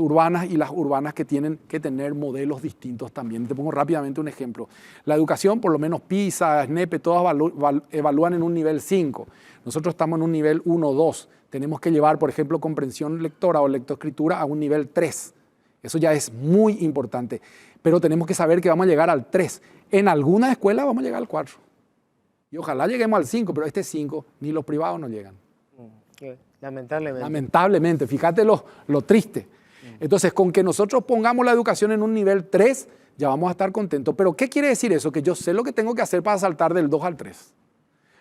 urbanas y las urbanas que tienen que tener modelos distintos también. Te pongo rápidamente un ejemplo. La educación, por lo menos PISA, SNEPE, todas evalúan en un nivel 5. Nosotros estamos en un nivel 1 2. Tenemos que llevar, por ejemplo, comprensión lectora o lectoescritura a un nivel 3. Eso ya es muy importante. Pero tenemos que saber que vamos a llegar al 3. En algunas escuelas vamos a llegar al 4. Y ojalá lleguemos al 5, pero este 5 ni los privados no llegan. Lamentablemente. Lamentablemente, fíjate lo triste. Entonces, con que nosotros pongamos la educación en un nivel 3, ya vamos a estar contentos. Pero ¿qué quiere decir eso? Que yo sé lo que tengo que hacer para saltar del 2 al 3.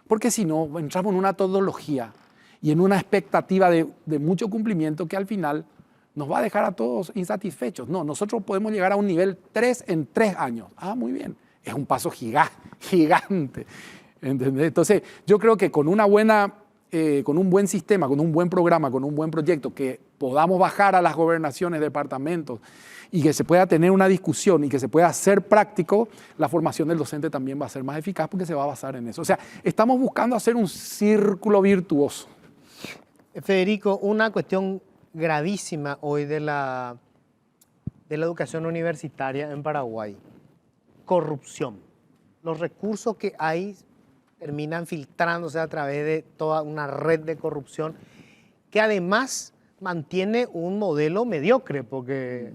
Porque si no, entramos en una metodología y en una expectativa de mucho cumplimiento que al final nos va a dejar a todos insatisfechos. No, nosotros podemos llegar a un nivel 3 en 3 años. Ah, muy bien. Es un paso gigante. ¿Entendés? Entonces, yo creo que con una buena, con un buen sistema, con un buen programa, con un buen proyecto, que podamos bajar a las gobernaciones, departamentos, y que se pueda tener una discusión y que se pueda hacer práctico, la formación del docente también va a ser más eficaz porque se va a basar en eso. O sea, estamos buscando hacer un círculo virtuoso. Federico, una cuestión gravísima hoy de la educación universitaria en Paraguay. Corrupción. Los recursos que hay terminan filtrándose a través de toda una red de corrupción que además mantiene un modelo mediocre, porque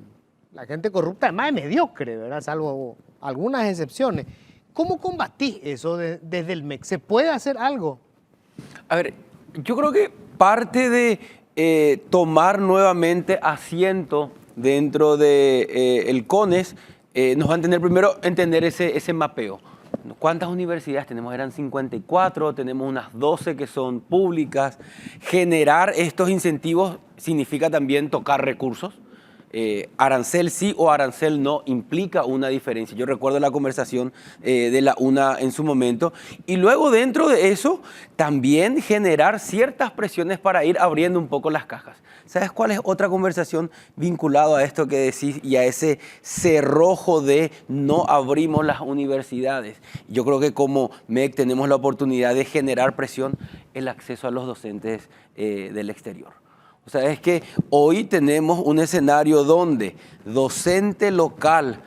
la gente corrupta además es mediocre, ¿verdad? Salvo algunas excepciones. ¿Cómo combatís eso desde el MEC? ¿Se puede hacer algo? A ver, yo creo que parte de tomar nuevamente asiento dentro del CONES nos va a entender ese mapeo. ¿Cuántas universidades tenemos? Eran 54, tenemos unas 12 que son públicas. Generar estos incentivos significa también tocar recursos. Arancel sí o arancel no implica una diferencia. Yo recuerdo la conversación de la UNA en su momento. Y luego dentro de eso también generar ciertas presiones para ir abriendo un poco las cajas. ¿Sabes cuál es otra conversación vinculada a esto que decís y a ese cerrojo de no abrimos las universidades? Yo creo que como MEC tenemos la oportunidad de generar presión, el acceso a los docentes del exterior. O sea, es que hoy tenemos un escenario donde docente local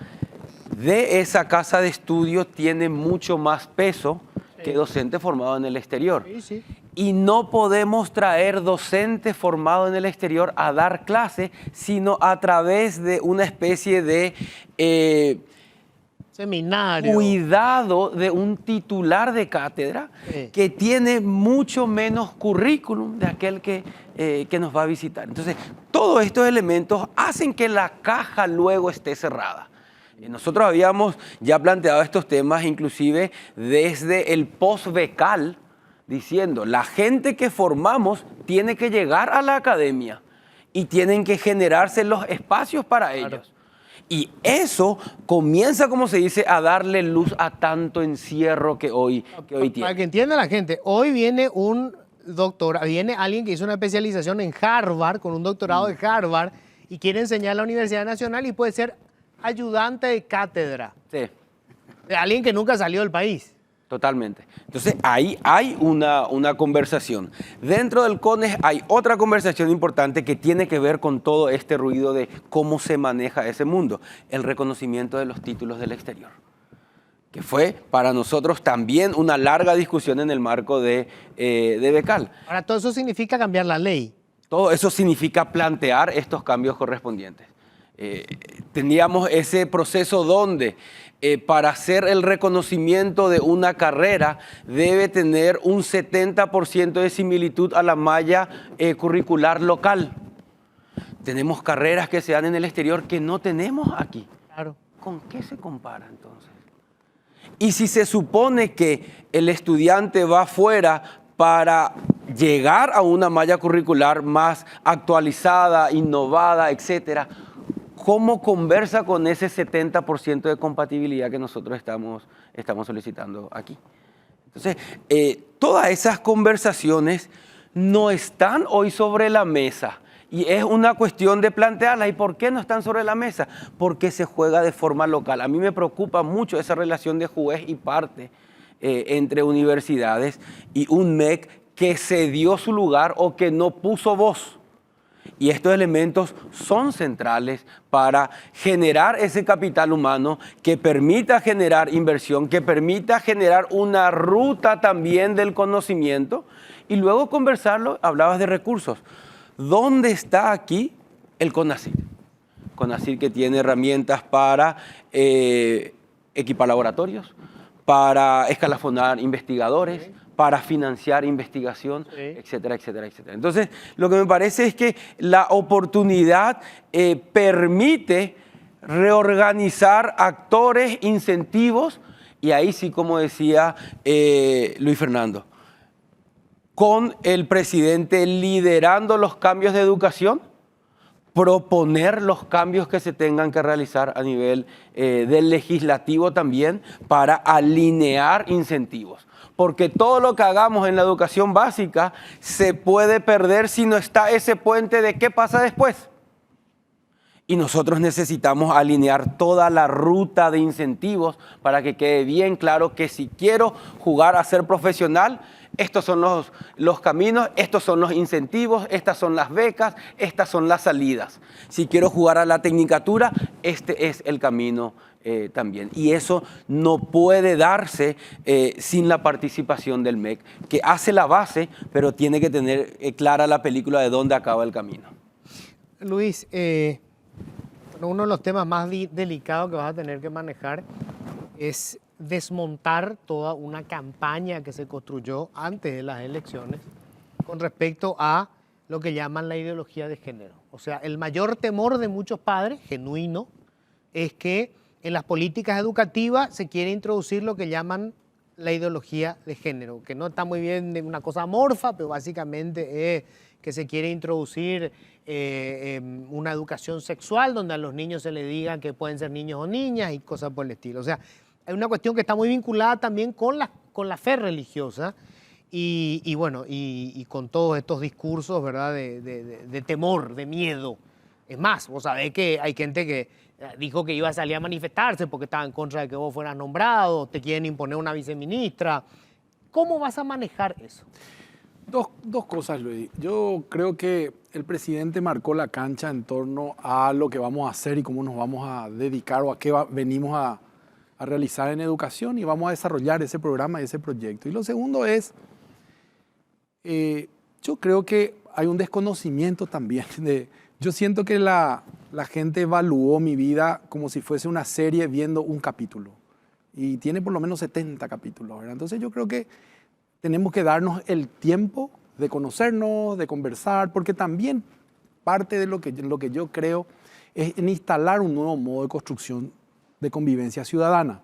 de esa casa de estudio tiene mucho más peso que docente formado en el exterior. Sí, sí. Y no podemos traer docente formado en el exterior a dar clase, sino a través de una especie de seminario, cuidado de un titular de cátedra que tiene mucho menos currículum de aquel que nos va a visitar. Entonces, todos estos elementos hacen que la caja luego esté cerrada. Nosotros habíamos ya planteado estos temas inclusive desde el post-becal, diciendo, la gente que formamos tiene que llegar a la academia y tienen que generarse los espacios para ellos. Y eso comienza, como se dice, a darle luz a tanto encierro que hoy tiene. Para que entienda la gente, hoy viene un doctor, viene alguien que hizo una especialización en Harvard, con un doctorado de Harvard, y quiere enseñar en la Universidad Nacional y puede ser ayudante de cátedra. Sí. De alguien que nunca salió del país. Totalmente. Entonces, ahí hay una conversación. Dentro del CONES hay otra conversación importante que tiene que ver con todo este ruido de cómo se maneja ese mundo. El reconocimiento de los títulos del exterior, que fue para nosotros también una larga discusión en el marco de Becal. Ahora, todo eso significa cambiar la ley. Todo eso significa plantear estos cambios correspondientes. Teníamos ese proceso donde para hacer el reconocimiento de una carrera debe tener un 70% de similitud a la malla curricular local. Tenemos carreras que se dan en el exterior que no tenemos aquí. Claro. ¿Con qué se compara entonces? Y si se supone que el estudiante va afuera para llegar a una malla curricular más actualizada, innovada, etcétera, ¿cómo conversa con ese 70% de compatibilidad que nosotros estamos solicitando aquí? Entonces, todas esas conversaciones no están hoy sobre la mesa y es una cuestión de plantearlas. ¿Y por qué no están sobre la mesa? Porque se juega de forma local. A mí me preocupa mucho esa relación de juez y parte entre universidades y un MEC que cedió su lugar o que no puso voz. Y estos elementos son centrales para generar ese capital humano que permita generar inversión, que permita generar una ruta también del conocimiento y luego conversarlo. Hablabas de recursos. ¿Dónde está aquí el CONACYT? CONACYT que tiene herramientas para equipar laboratorios, para escalafonar investigadores, para financiar investigación, Sí. etcétera, etcétera, etcétera. Entonces, lo que me parece es que la oportunidad permite reorganizar actores, incentivos, y ahí sí, como decía Luis Fernando, con el presidente liderando los cambios de educación, proponer los cambios que se tengan que realizar a nivel del legislativo también para alinear incentivos. Porque todo lo que hagamos en la educación básica se puede perder si no está ese puente de qué pasa después. Y nosotros necesitamos alinear toda la ruta de incentivos para que quede bien claro que si quiero jugar a ser profesional, estos son los caminos, estos son los incentivos, estas son las becas, estas son las salidas. Si quiero jugar a la tecnicatura, este es el camino también. Y eso no puede darse sin la participación del MEC, que hace la base, pero tiene que tener clara la película de dónde acaba el camino. Luis, uno de los temas más delicados que vas a tener que manejar es desmontar toda una campaña que se construyó antes de las elecciones con respecto a lo que llaman la ideología de género. O sea, el mayor temor de muchos padres, genuino, es que en las políticas educativas se quiere introducir lo que llaman la ideología de género, que no está muy bien de una cosa amorfa, pero básicamente es que se quiere introducir una educación sexual donde a los niños se les diga que pueden ser niños o niñas y cosas por el estilo. O sea, es una cuestión que está muy vinculada también con la fe religiosa y bueno, y con todos estos discursos, ¿verdad?, de temor, de miedo. Es más, vos sabés que hay gente que dijo que iba a salir a manifestarse porque estaba en contra de que vos fueras nombrado, te quieren imponer una viceministra. ¿Cómo vas a manejar eso? Dos cosas, Luis. Yo creo que el presidente marcó la cancha en torno a lo que vamos a hacer y cómo nos vamos a dedicar o a qué venimos a realizar en educación, y vamos a desarrollar ese programa y ese proyecto. Y lo segundo es, yo creo que hay un desconocimiento también. Yo siento que la gente evaluó mi vida como si fuese una serie viendo un capítulo. Y tiene por lo menos 70 capítulos, ¿verdad? Entonces yo creo que tenemos que darnos el tiempo de conocernos, de conversar, porque también parte de lo que yo creo es en instalar un nuevo modo de construcción de convivencia ciudadana.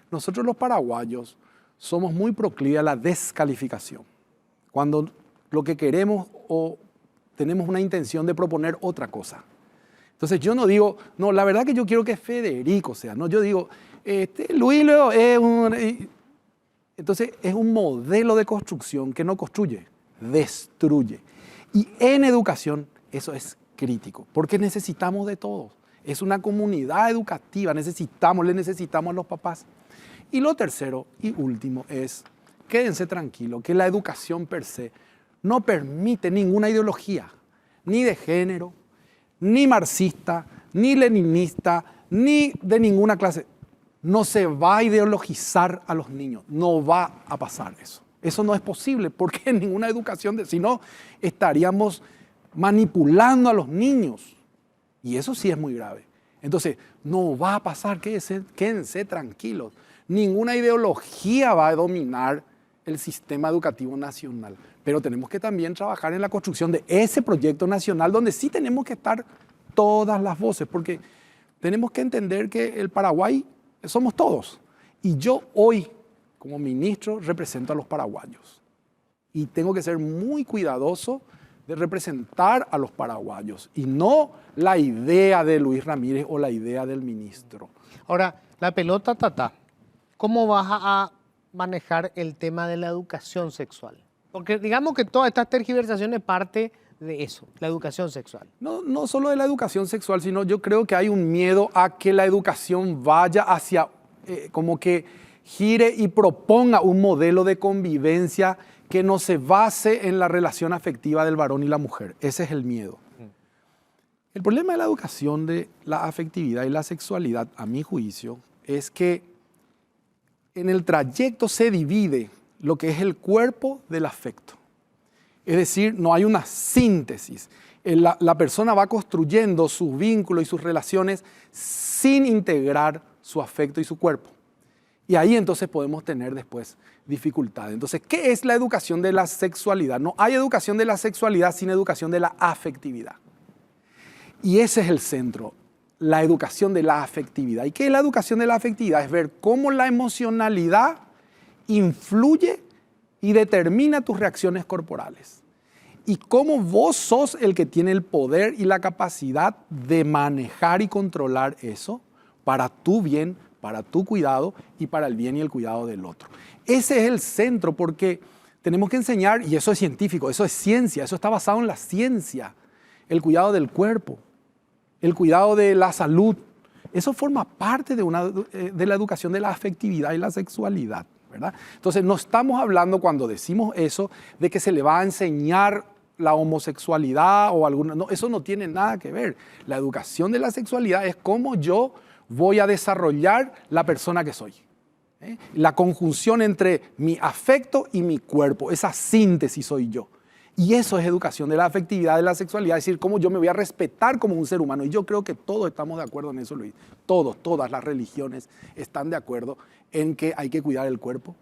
Nosotros los paraguayos somos muy proclives a la descalificación. Cuando lo que queremos o tenemos una intención de proponer otra cosa. Entonces yo no digo, no, la verdad que yo quiero que Federico sea, no, yo digo, Luis es un... Entonces es un modelo de construcción que no construye, destruye. Y en educación eso es crítico, porque necesitamos de todos. Es una comunidad educativa, le necesitamos a los papás. Y lo tercero y último es, quédense tranquilos, que la educación per se no permite ninguna ideología, ni de género, ni marxista, ni leninista, ni de ninguna clase. No se va a ideologizar a los niños, no va a pasar eso. Eso no es posible, porque en ninguna educación, si no, estaríamos manipulando a los niños. Y eso sí es muy grave. Entonces, no va a pasar, quédense tranquilos. Ninguna ideología va a dominar el sistema educativo nacional. Pero tenemos que también trabajar en la construcción de ese proyecto nacional donde sí tenemos que estar todas las voces, porque tenemos que entender que el Paraguay somos todos. Y yo hoy, como ministro, represento a los paraguayos. Y tengo que ser muy cuidadoso de representar a los paraguayos y no la idea de Luis Ramírez o la idea del ministro. Ahora, la pelota, Tata, ¿cómo vas a manejar el tema de la educación sexual? Porque digamos que todas estas tergiversaciones parte de eso, la educación sexual. No solo de la educación sexual, sino yo creo que hay un miedo a que la educación vaya hacia, como que gire y proponga un modelo de convivencia que no se base en la relación afectiva del varón y la mujer. Ese es el miedo. El problema de la educación de la afectividad y la sexualidad, a mi juicio, es que en el trayecto se divide lo que es el cuerpo del afecto. Es decir, no hay una síntesis. La persona va construyendo sus vínculos y sus relaciones sin integrar su afecto y su cuerpo. Y ahí entonces podemos tener después dificultades. Entonces, ¿qué es la educación de la sexualidad? No hay educación de la sexualidad sin educación de la afectividad. Y ese es el centro, la educación de la afectividad. ¿Y qué es la educación de la afectividad? Es ver cómo la emocionalidad influye y determina tus reacciones corporales. Y cómo vos sos el que tiene el poder y la capacidad de manejar y controlar eso para tu bien, para tu cuidado y para el bien y el cuidado del otro. Ese es el centro, porque tenemos que enseñar, y eso es científico, eso es ciencia, eso está basado en la ciencia, el cuidado del cuerpo, el cuidado de la salud. Eso forma parte de la educación de la afectividad y la sexualidad, ¿verdad? Entonces, no estamos hablando, cuando decimos eso, de que se le va a enseñar la homosexualidad o alguna... No, eso no tiene nada que ver. La educación de la sexualidad es cómo yo voy a desarrollar la persona que soy. La conjunción entre mi afecto y mi cuerpo, esa síntesis soy yo. Y eso es educación de la afectividad, de la sexualidad, es decir, cómo yo me voy a respetar como un ser humano. Y yo creo que todos estamos de acuerdo en eso, Luis. Todas las religiones están de acuerdo en que hay que cuidar el cuerpo,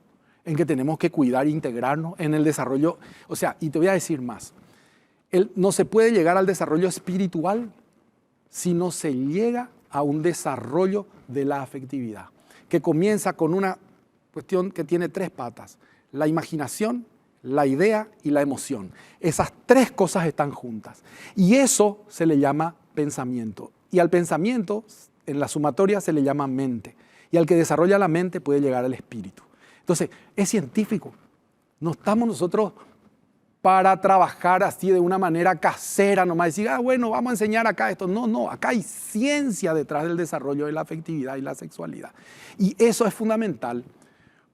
en que tenemos que cuidar e integrarnos en el desarrollo. O sea, y te voy a decir más, no se puede llegar al desarrollo espiritual si no se llega a un desarrollo de la afectividad, que comienza con una cuestión que tiene 3 patas: la imaginación, la idea y la emoción. Esas 3 cosas están juntas. Y eso se le llama pensamiento. Y al pensamiento, en la sumatoria, se le llama mente. Y al que desarrolla la mente puede llegar al espíritu. Entonces, es científico. No estamos nosotros para trabajar así de una manera casera, nomás decir, bueno, vamos a enseñar acá esto. No, acá hay ciencia detrás del desarrollo de la afectividad y la sexualidad. Y eso es fundamental,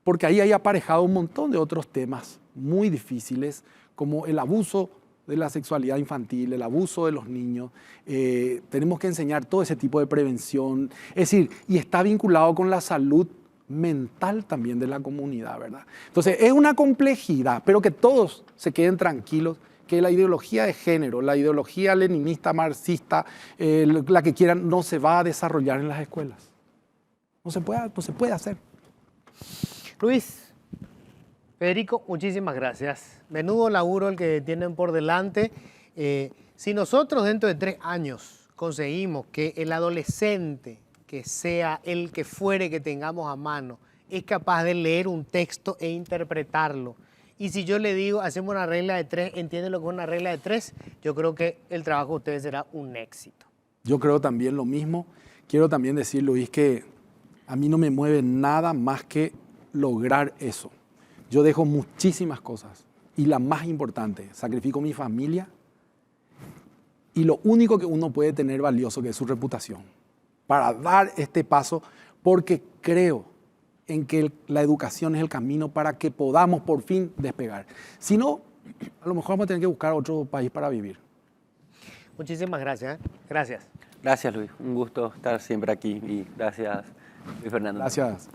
porque ahí hay aparejado un montón de otros temas muy difíciles, como el abuso de la sexualidad infantil, el abuso de los niños. Tenemos que enseñar todo ese tipo de prevención. Es decir, y está vinculado con la salud mental también de la comunidad, ¿verdad? Entonces, es una complejidad, pero que todos se queden tranquilos, que la ideología de género, la ideología leninista, marxista, la que quieran, no se va a desarrollar en las escuelas. No se puede hacer. Luis, Federico, muchísimas gracias. Menudo laburo el que tienen por delante. Si nosotros dentro de 3 años conseguimos que el adolescente, que sea el que fuere que tengamos a mano, es capaz de leer un texto e interpretarlo, y si yo le digo, hacemos una regla de 3, entiende lo que es una regla de 3, yo creo que el trabajo de ustedes será un éxito. Yo creo también lo mismo. Quiero también decir, Luis, que a mí no me mueve nada más que lograr eso. Yo dejo muchísimas cosas, y la más importante, sacrifico mi familia y lo único que uno puede tener valioso, que es su reputación, para dar este paso, porque creo en que la educación es el camino para que podamos por fin despegar. Si no, a lo mejor vamos a tener que buscar otro país para vivir. Muchísimas gracias. Gracias. Gracias, Luis. Un gusto estar siempre aquí y gracias, Luis Fernando. Gracias.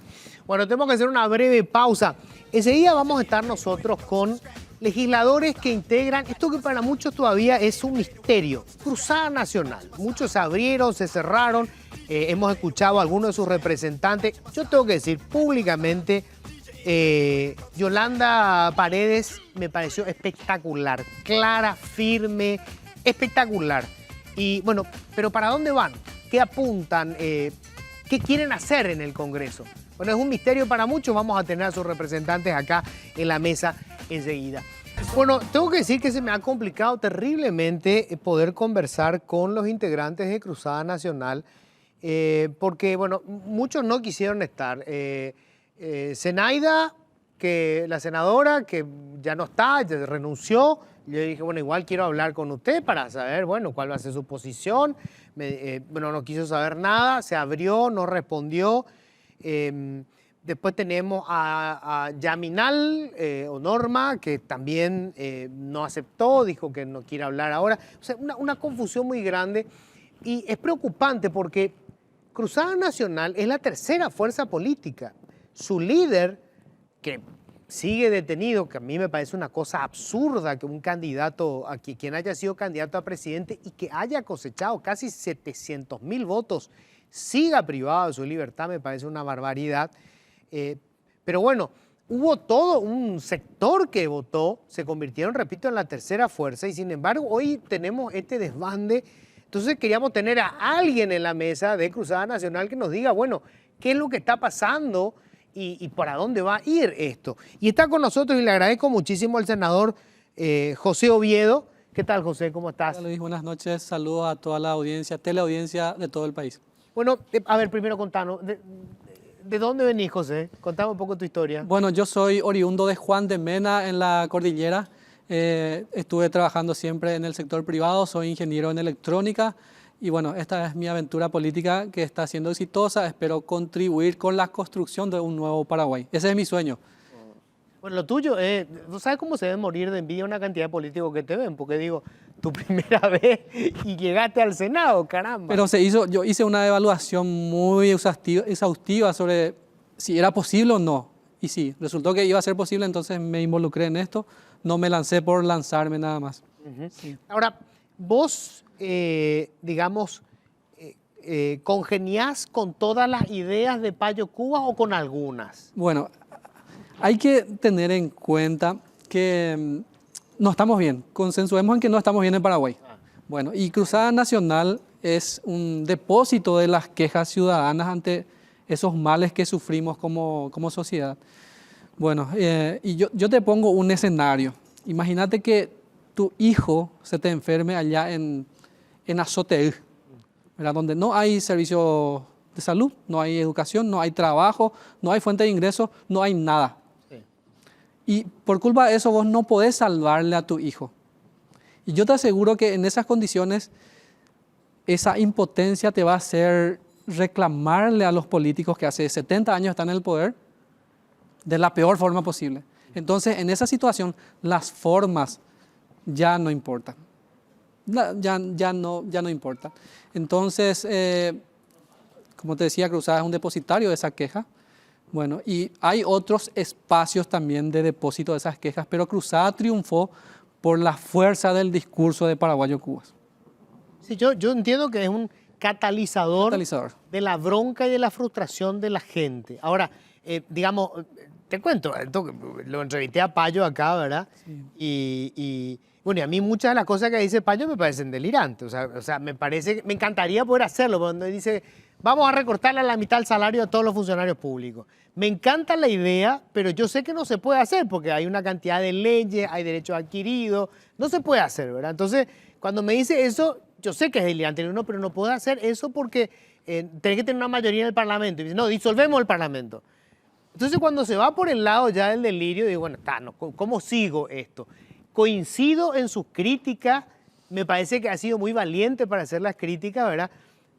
Bueno, tenemos que hacer una breve pausa. Enseguida vamos a estar nosotros con legisladores que integran esto que para muchos todavía es un misterio, Cruzada Nacional. Muchos se abrieron, se cerraron, hemos escuchado a algunos de sus representantes. Yo tengo que decir públicamente, Yolanda Paredes me pareció espectacular, clara, firme, espectacular. Y bueno, pero ¿para dónde van? ¿Qué apuntan? ¿Qué quieren hacer en el Congreso? Bueno, es un misterio para muchos. Vamos a tener a sus representantes acá en la mesa enseguida. Bueno, tengo que decir que se me ha complicado terriblemente poder conversar con los integrantes de Cruzada Nacional, porque, bueno, muchos no quisieron estar. Zenaida, que la senadora, que ya no está, ya renunció. Yo dije, bueno, igual quiero hablar con usted para saber, bueno, cuál va a ser su posición. Bueno, no quiso saber nada, se abrió, no respondió. Después tenemos a Yaminal o Norma, que también no aceptó, dijo que no quiere hablar ahora. O sea, una confusión muy grande, y es preocupante porque Cruzada Nacional es la tercera fuerza política. Su líder, que sigue detenido, que a mí me parece una cosa absurda que un candidato, quien haya sido candidato a presidente y que haya cosechado casi 700.000 votos, siga privado de su libertad, me parece una barbaridad. Pero bueno, hubo todo un sector que votó, se convirtieron, repito, en la tercera fuerza y sin embargo hoy tenemos este desbande. Entonces queríamos tener a alguien en la mesa de Cruzada Nacional que nos diga, bueno, qué es lo que está pasando y para dónde va a ir esto. Y está con nosotros y le agradezco muchísimo al senador José Oviedo. ¿Qué tal, José? ¿Cómo estás? Hola, Luis, buenas noches. Saludos a toda la audiencia, teleaudiencia de todo el país. Bueno, a ver, primero contanos, ¿de dónde venís, José? Contame un poco tu historia. Bueno, yo soy oriundo de Juan de Mena, en la cordillera. Estuve trabajando siempre en el sector privado, soy ingeniero en electrónica y bueno, esta es mi aventura política que está siendo exitosa. Espero contribuir con la construcción de un nuevo Paraguay. Ese es mi sueño. Bueno, lo tuyo, ¿tú sabes cómo se debe morir de envidia una cantidad de políticos que te ven? Porque digo, tu primera vez y llegaste al Senado, caramba. Pero yo hice una evaluación muy exhaustiva sobre si era posible o no. Y sí, resultó que iba a ser posible, entonces me involucré en esto. No me lancé por lanzarme nada más. Sí. Ahora, vos, digamos, ¿congeniás con todas las ideas de Payo Cubas o con algunas? Bueno, hay que tener en cuenta que no estamos bien. Consensuemos en que no estamos bien en Paraguay. Bueno, y Cruzada Nacional es un depósito de las quejas ciudadanas ante esos males que sufrimos como sociedad. Bueno, y yo te pongo un escenario. Imagínate que tu hijo se te enferme allá en Azoteú, ¿verdad? Donde no hay servicio de salud, no hay educación, no hay trabajo, no hay fuente de ingresos, no hay nada. Y por culpa de eso vos no podés salvarle a tu hijo. Y yo te aseguro que en esas condiciones esa impotencia te va a hacer reclamarle a los políticos que hace 70 años están en el poder de la peor forma posible. Entonces, en esa situación, las formas ya no importan. Ya no importan. Entonces, como te decía, Cruzada es un depositario de esa queja. Bueno, y hay otros espacios también de depósito de esas quejas, pero Cruzada triunfó por la fuerza del discurso de Paraguayo Cubas. Sí, yo entiendo que es un catalizador de la bronca y de la frustración de la gente. Ahora, digamos, te cuento, lo entrevisté a Payo acá, ¿verdad? Sí. Bueno, y a mí muchas de las cosas que dice Payo me parecen delirantes. O sea, me encantaría poder hacerlo, cuando dice, vamos a recortarle a la mitad el salario a todos los funcionarios públicos. Me encanta la idea, pero yo sé que no se puede hacer porque hay una cantidad de leyes, hay derechos adquiridos, no se puede hacer, ¿verdad? Entonces, cuando me dice eso, yo sé que es delirante, no, pero no puedo hacer eso porque tenés que tener una mayoría en el Parlamento. Y dice, no, disolvemos el Parlamento. Entonces, cuando se va por el lado ya del delirio, digo, bueno, ¿cómo sigo esto? Coincido en sus críticas, me parece que ha sido muy valiente para hacer las críticas, ¿verdad?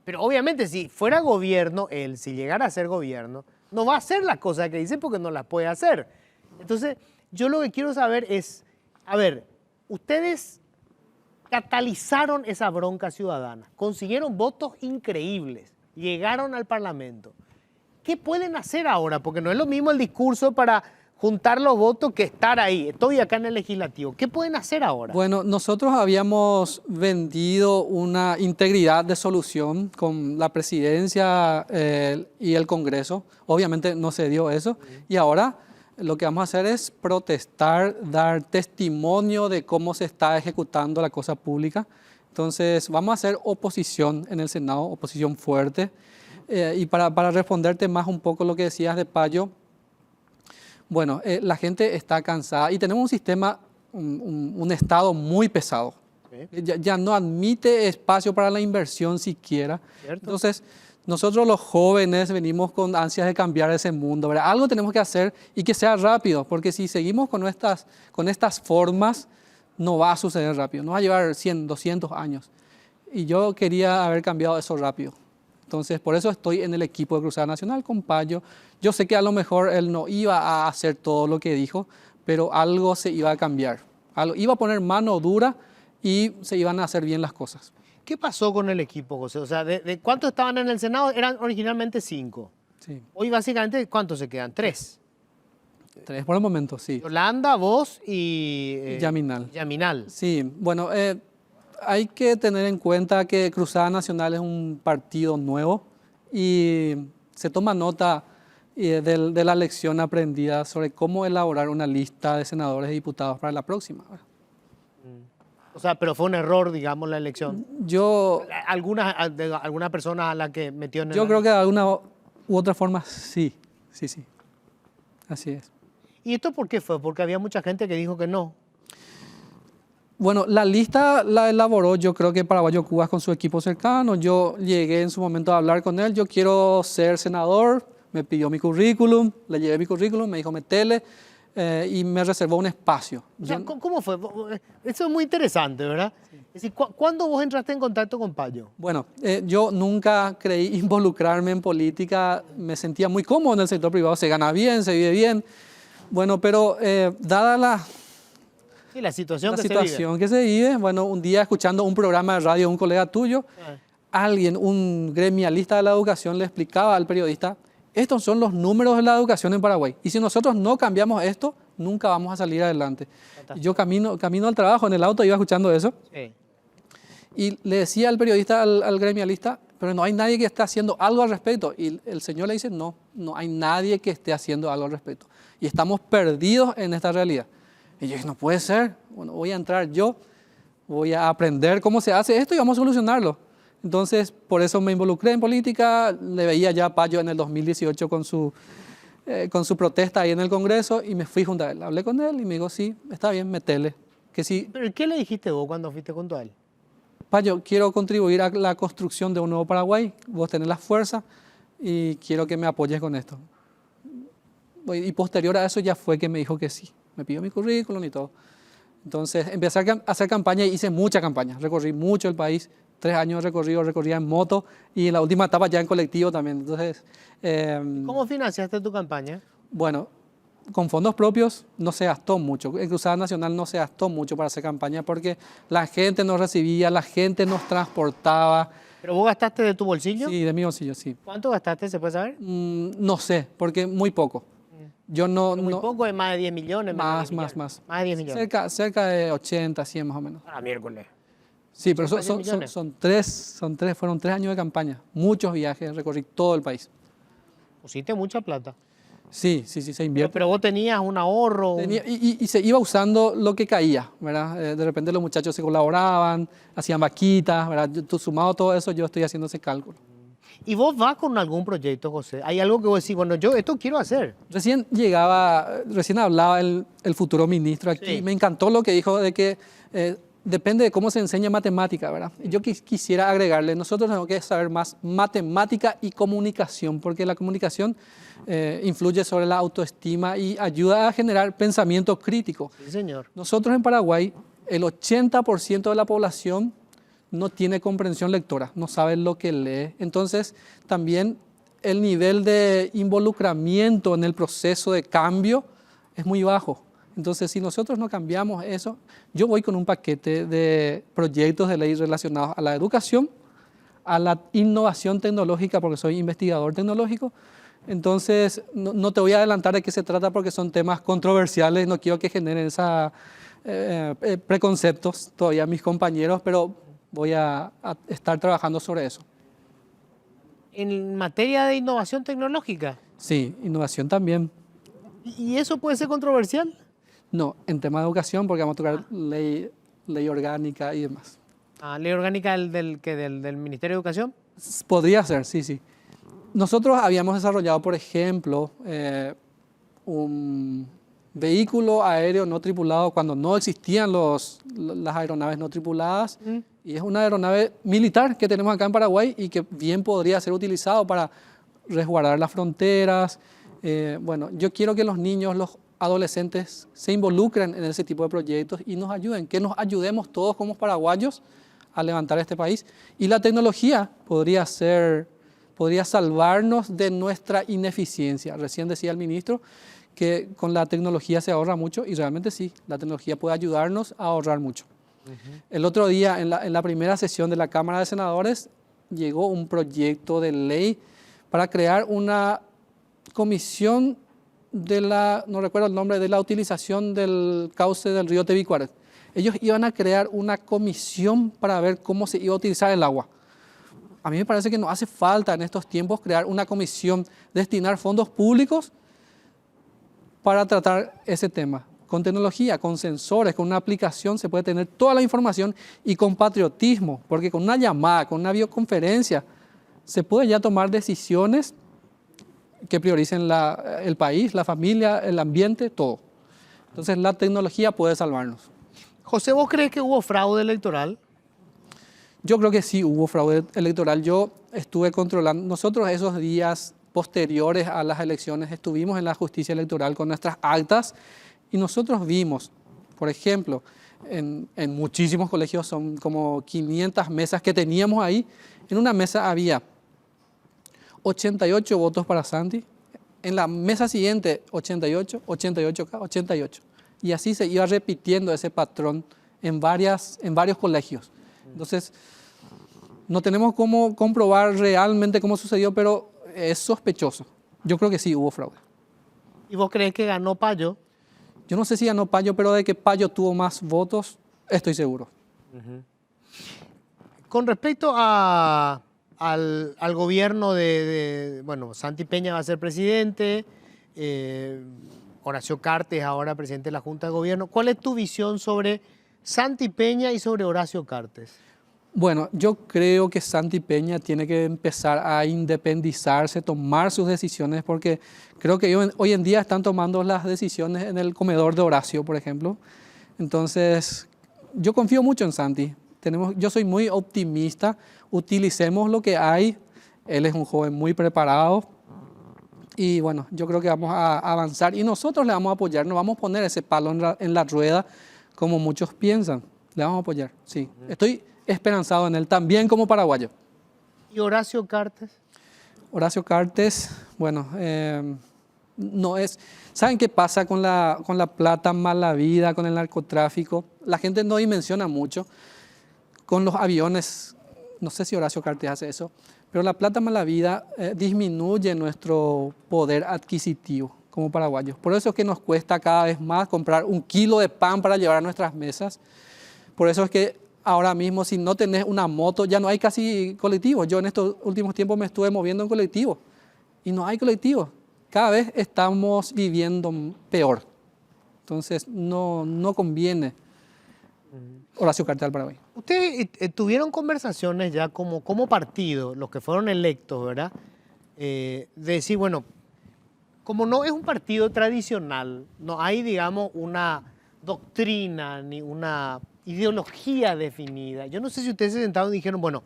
Pero obviamente si fuera gobierno, si llegara a ser gobierno, no va a hacer las cosas que dice porque no las puede hacer. Entonces, yo lo que quiero saber es, a ver, ustedes catalizaron esa bronca ciudadana, consiguieron votos increíbles, llegaron al Parlamento. ¿Qué pueden hacer ahora? Porque no es lo mismo el discurso para juntar los votos que estar ahí. Estoy acá en el legislativo. ¿Qué pueden hacer ahora? Bueno, nosotros habíamos vendido una integridad de solución con la presidencia y el Congreso. Obviamente no se dio eso. Y ahora lo que vamos a hacer es protestar, dar testimonio de cómo se está ejecutando la cosa pública. Entonces vamos a hacer oposición en el Senado, oposición fuerte. Y para responderte más un poco lo que decías de Payo, bueno, la gente está cansada y tenemos un sistema, un Estado muy pesado. ¿Sí? Ya no admite espacio para la inversión siquiera. ¿Cierto? Entonces, nosotros los jóvenes venimos con ansias de cambiar ese mundo, ¿verdad? Algo tenemos que hacer y que sea rápido, porque si seguimos con estas formas, no va a suceder rápido. Nos va a llevar 100, 200 años. Y yo quería haber cambiado eso rápido. Entonces, por eso estoy en el equipo de Cruzada Nacional con Payo. Yo sé que a lo mejor él no iba a hacer todo lo que dijo, pero algo se iba a cambiar. Iba a poner mano dura y se iban a hacer bien las cosas. ¿Qué pasó con el equipo, José? O sea, ¿de cuántos estaban en el Senado? Eran originalmente 5. Sí. Hoy, básicamente, ¿cuántos se quedan? 3. 3 por el momento, sí. Yolanda, vos y... Yaminal. Sí, bueno... hay que tener en cuenta que Cruzada Nacional es un partido nuevo y se toma nota de la lección aprendida sobre cómo elaborar una lista de senadores y diputados para la próxima. O sea, pero fue un error, digamos, la elección. Yo Alguna persona a la que metió en el... Yo creo que de alguna u otra forma sí. Así es. ¿Y esto por qué fue? Porque había mucha gente que dijo que no. Bueno, la lista la elaboró, yo creo que Paraguayo Cubas con su equipo cercano. Yo llegué en su momento a hablar con él. Yo quiero ser senador. Me pidió mi currículum, le llevé mi currículum, me dijo metele y me reservó un espacio. O sea, ¿cómo fue? Eso es muy interesante, ¿verdad? Es decir, ¿cuándo vos entraste en contacto con Payo? Bueno, yo nunca creí involucrarme en política. Me sentía muy cómodo en el sector privado. Se gana bien, se vive bien. Bueno, pero dada La situación que se vive, bueno, un día escuchando un programa de radio de un colega tuyo, alguien, un gremialista de la educación, le explicaba al periodista, estos son los números de la educación en Paraguay. Y si nosotros no cambiamos esto, nunca vamos a salir adelante. Y yo camino al trabajo, en el auto iba escuchando eso. Sí. Y le decía al periodista, al gremialista, pero no hay nadie que esté haciendo algo al respecto. Y el señor le dice, no hay nadie que esté haciendo algo al respecto. Y estamos perdidos en esta realidad. Y yo dije, no puede ser. Bueno, voy a entrar yo, voy a aprender cómo se hace esto y vamos a solucionarlo. Entonces, por eso me involucré en política. Le veía ya a Payo en el 2018 con su protesta ahí en el Congreso y me fui junto a él. Hablé con él y me dijo, sí, está bien, metele. Que sí. ¿Pero qué le dijiste vos cuando fuiste junto a él? Payo, quiero contribuir a la construcción de un nuevo Paraguay. Vos tenés la fuerza y quiero que me apoyes con esto. Y posterior a eso ya fue que me dijo que sí. Me pidió mi currículum y todo. Entonces empecé a hacer campaña y hice mucha campaña. Recorrí mucho el país. 3 años de recorrido, recorría en moto y en la última etapa ya en colectivo también. Entonces, ¿cómo financiaste tu campaña? Bueno, con fondos propios no se gastó mucho. En Cruzada Nacional no se gastó mucho para hacer campaña porque la gente nos recibía, la gente nos transportaba. ¿Pero vos gastaste de tu bolsillo? Sí, de mi bolsillo, sí. ¿Cuánto gastaste, se puede saber? No sé, porque muy poco. Yo Muy poco, es más de 10 millones. Más. Más de 10 millones. Cerca de 80, 100 más o menos. Ah, miércoles. Sí, pero fueron 3 años de campaña, muchos viajes, recorrí todo el país. Pusiste mucha plata. Sí, se invierte. Pero vos tenías un ahorro. Y se iba usando lo que caía, ¿verdad? De repente los muchachos se colaboraban, hacían vaquitas, ¿verdad? Sumado todo eso, yo estoy haciendo ese cálculo. ¿Y vos vas con algún proyecto, José? ¿Hay algo que vos decís, bueno, yo esto quiero hacer? Recién hablaba el futuro ministro aquí. Sí. Me encantó lo que dijo de que depende de cómo se enseña matemática, ¿verdad? Yo quisiera agregarle, nosotros tenemos que saber más matemática y comunicación, porque la comunicación influye sobre la autoestima y ayuda a generar pensamiento crítico. Sí, señor. Nosotros en Paraguay, el 80% de la población no tiene comprensión lectora, no sabe lo que lee. Entonces, también el nivel de involucramiento en el proceso de cambio es muy bajo. Entonces, si nosotros no cambiamos eso, yo voy con un paquete de proyectos de ley relacionados a la educación, a la innovación tecnológica, porque soy investigador tecnológico. Entonces, no te voy a adelantar de qué se trata porque son temas controversiales, no quiero que generen esos preconceptos todavía mis compañeros, pero voy a estar trabajando sobre eso. ¿En materia de innovación tecnológica? Sí, innovación también. ¿Y eso puede ser controversial? No, en tema de educación, porque vamos a tocar ley orgánica y demás. ¿Ley orgánica del Ministerio de Educación? Podría ser, sí. Nosotros habíamos desarrollado, por ejemplo, un vehículo aéreo no tripulado cuando no existían las aeronaves no tripuladas. Y es una aeronave militar que tenemos acá en Paraguay y que bien podría ser utilizado para resguardar las fronteras. Bueno, yo quiero que los niños, los adolescentes se involucren en ese tipo de proyectos y nos ayuden, que nos ayudemos todos como paraguayos a levantar este país. Y la tecnología podría salvarnos de nuestra ineficiencia. Recién decía el ministro que con la tecnología se ahorra mucho y realmente sí, la tecnología puede ayudarnos a ahorrar mucho. El otro día, en la primera sesión de la Cámara de Senadores, llegó un proyecto de ley para crear una comisión no recuerdo el nombre, de la utilización del cauce del río Tebicuaret. Ellos iban a crear una comisión para ver cómo se iba a utilizar el agua. A mí me parece que no hace falta en estos tiempos crear una comisión, destinar fondos públicos para tratar ese tema. Con tecnología, con sensores, con una aplicación se puede tener toda la información y con patriotismo, porque con una llamada, con una videoconferencia, se puede ya tomar decisiones que prioricen el país, la familia, el ambiente, todo. Entonces la tecnología puede salvarnos. José, ¿vos crees que hubo fraude electoral? Yo creo que sí hubo fraude electoral. Yo estuve controlando, nosotros esos días posteriores a las elecciones estuvimos en la justicia electoral con nuestras actas y nosotros vimos, por ejemplo, en muchísimos colegios, son como 500 mesas que teníamos ahí. En una mesa había 88 votos para Santi, en la mesa siguiente 88, 88, 88. Y así se iba repitiendo ese patrón en varios colegios. Entonces, no tenemos cómo comprobar realmente cómo sucedió, pero es sospechoso. Yo creo que sí hubo fraude. ¿Y vos crees que ganó Payo? Yo no sé si ganó Payo, pero de que Payo tuvo más votos, estoy seguro. Con respecto al gobierno bueno, Santi Peña va a ser presidente, Horacio Cartes ahora presidente de la Junta de Gobierno. ¿Cuál es tu visión sobre Santi Peña y sobre Horacio Cartes? Bueno, yo creo que Santi Peña tiene que empezar a independizarse, tomar sus decisiones, porque creo que hoy en día están tomando las decisiones en el comedor de Horacio, por ejemplo. Entonces, yo confío mucho en Santi. Yo soy muy optimista, utilicemos lo que hay. Él es un joven muy preparado y bueno, yo creo que vamos a avanzar y nosotros le vamos a apoyar, no vamos a poner ese palo en la rueda como muchos piensan. Le vamos a apoyar, sí. Estoy esperanzado en él, también como paraguayo. ¿Y Horacio Cartes? Horacio Cartes, bueno, no es... ¿Saben qué pasa con la plata mal lavida, con el narcotráfico? La gente no dimensiona mucho. Con los aviones, no sé si Horacio Cartes hace eso, pero la plata mal lavida disminuye nuestro poder adquisitivo como paraguayos. Por eso es que nos cuesta cada vez más comprar 1 kilo de pan para llevar a nuestras mesas. Por eso es que ahora mismo, si no tenés una moto, ya no hay casi colectivos. Yo en estos últimos tiempos me estuve moviendo en colectivo y no hay colectivos. Cada vez estamos viviendo peor. Entonces, no conviene Horacio Cartes al Paraguay. Ustedes tuvieron conversaciones ya como partido, los que fueron electos, ¿verdad? De decir, bueno, como no es un partido tradicional, no hay, digamos, una doctrina ni una ideología definida. Yo no sé si ustedes se sentaron y dijeron, bueno,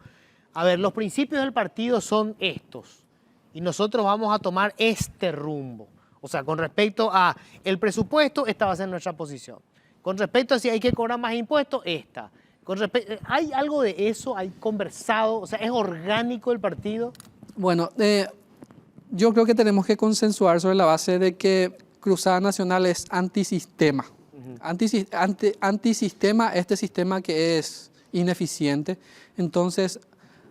a ver, los principios del partido son estos y nosotros vamos a tomar este rumbo. O sea, con respecto a el presupuesto, esta va a ser nuestra posición. Con respecto a si hay que cobrar más impuestos, esta. ¿Hay algo de eso? ¿Hay conversado? O sea, ¿es orgánico el partido? Bueno, yo creo que tenemos que consensuar sobre la base de que Cruzada Nacional es antisistema. Antisistema, este sistema que es ineficiente. Entonces,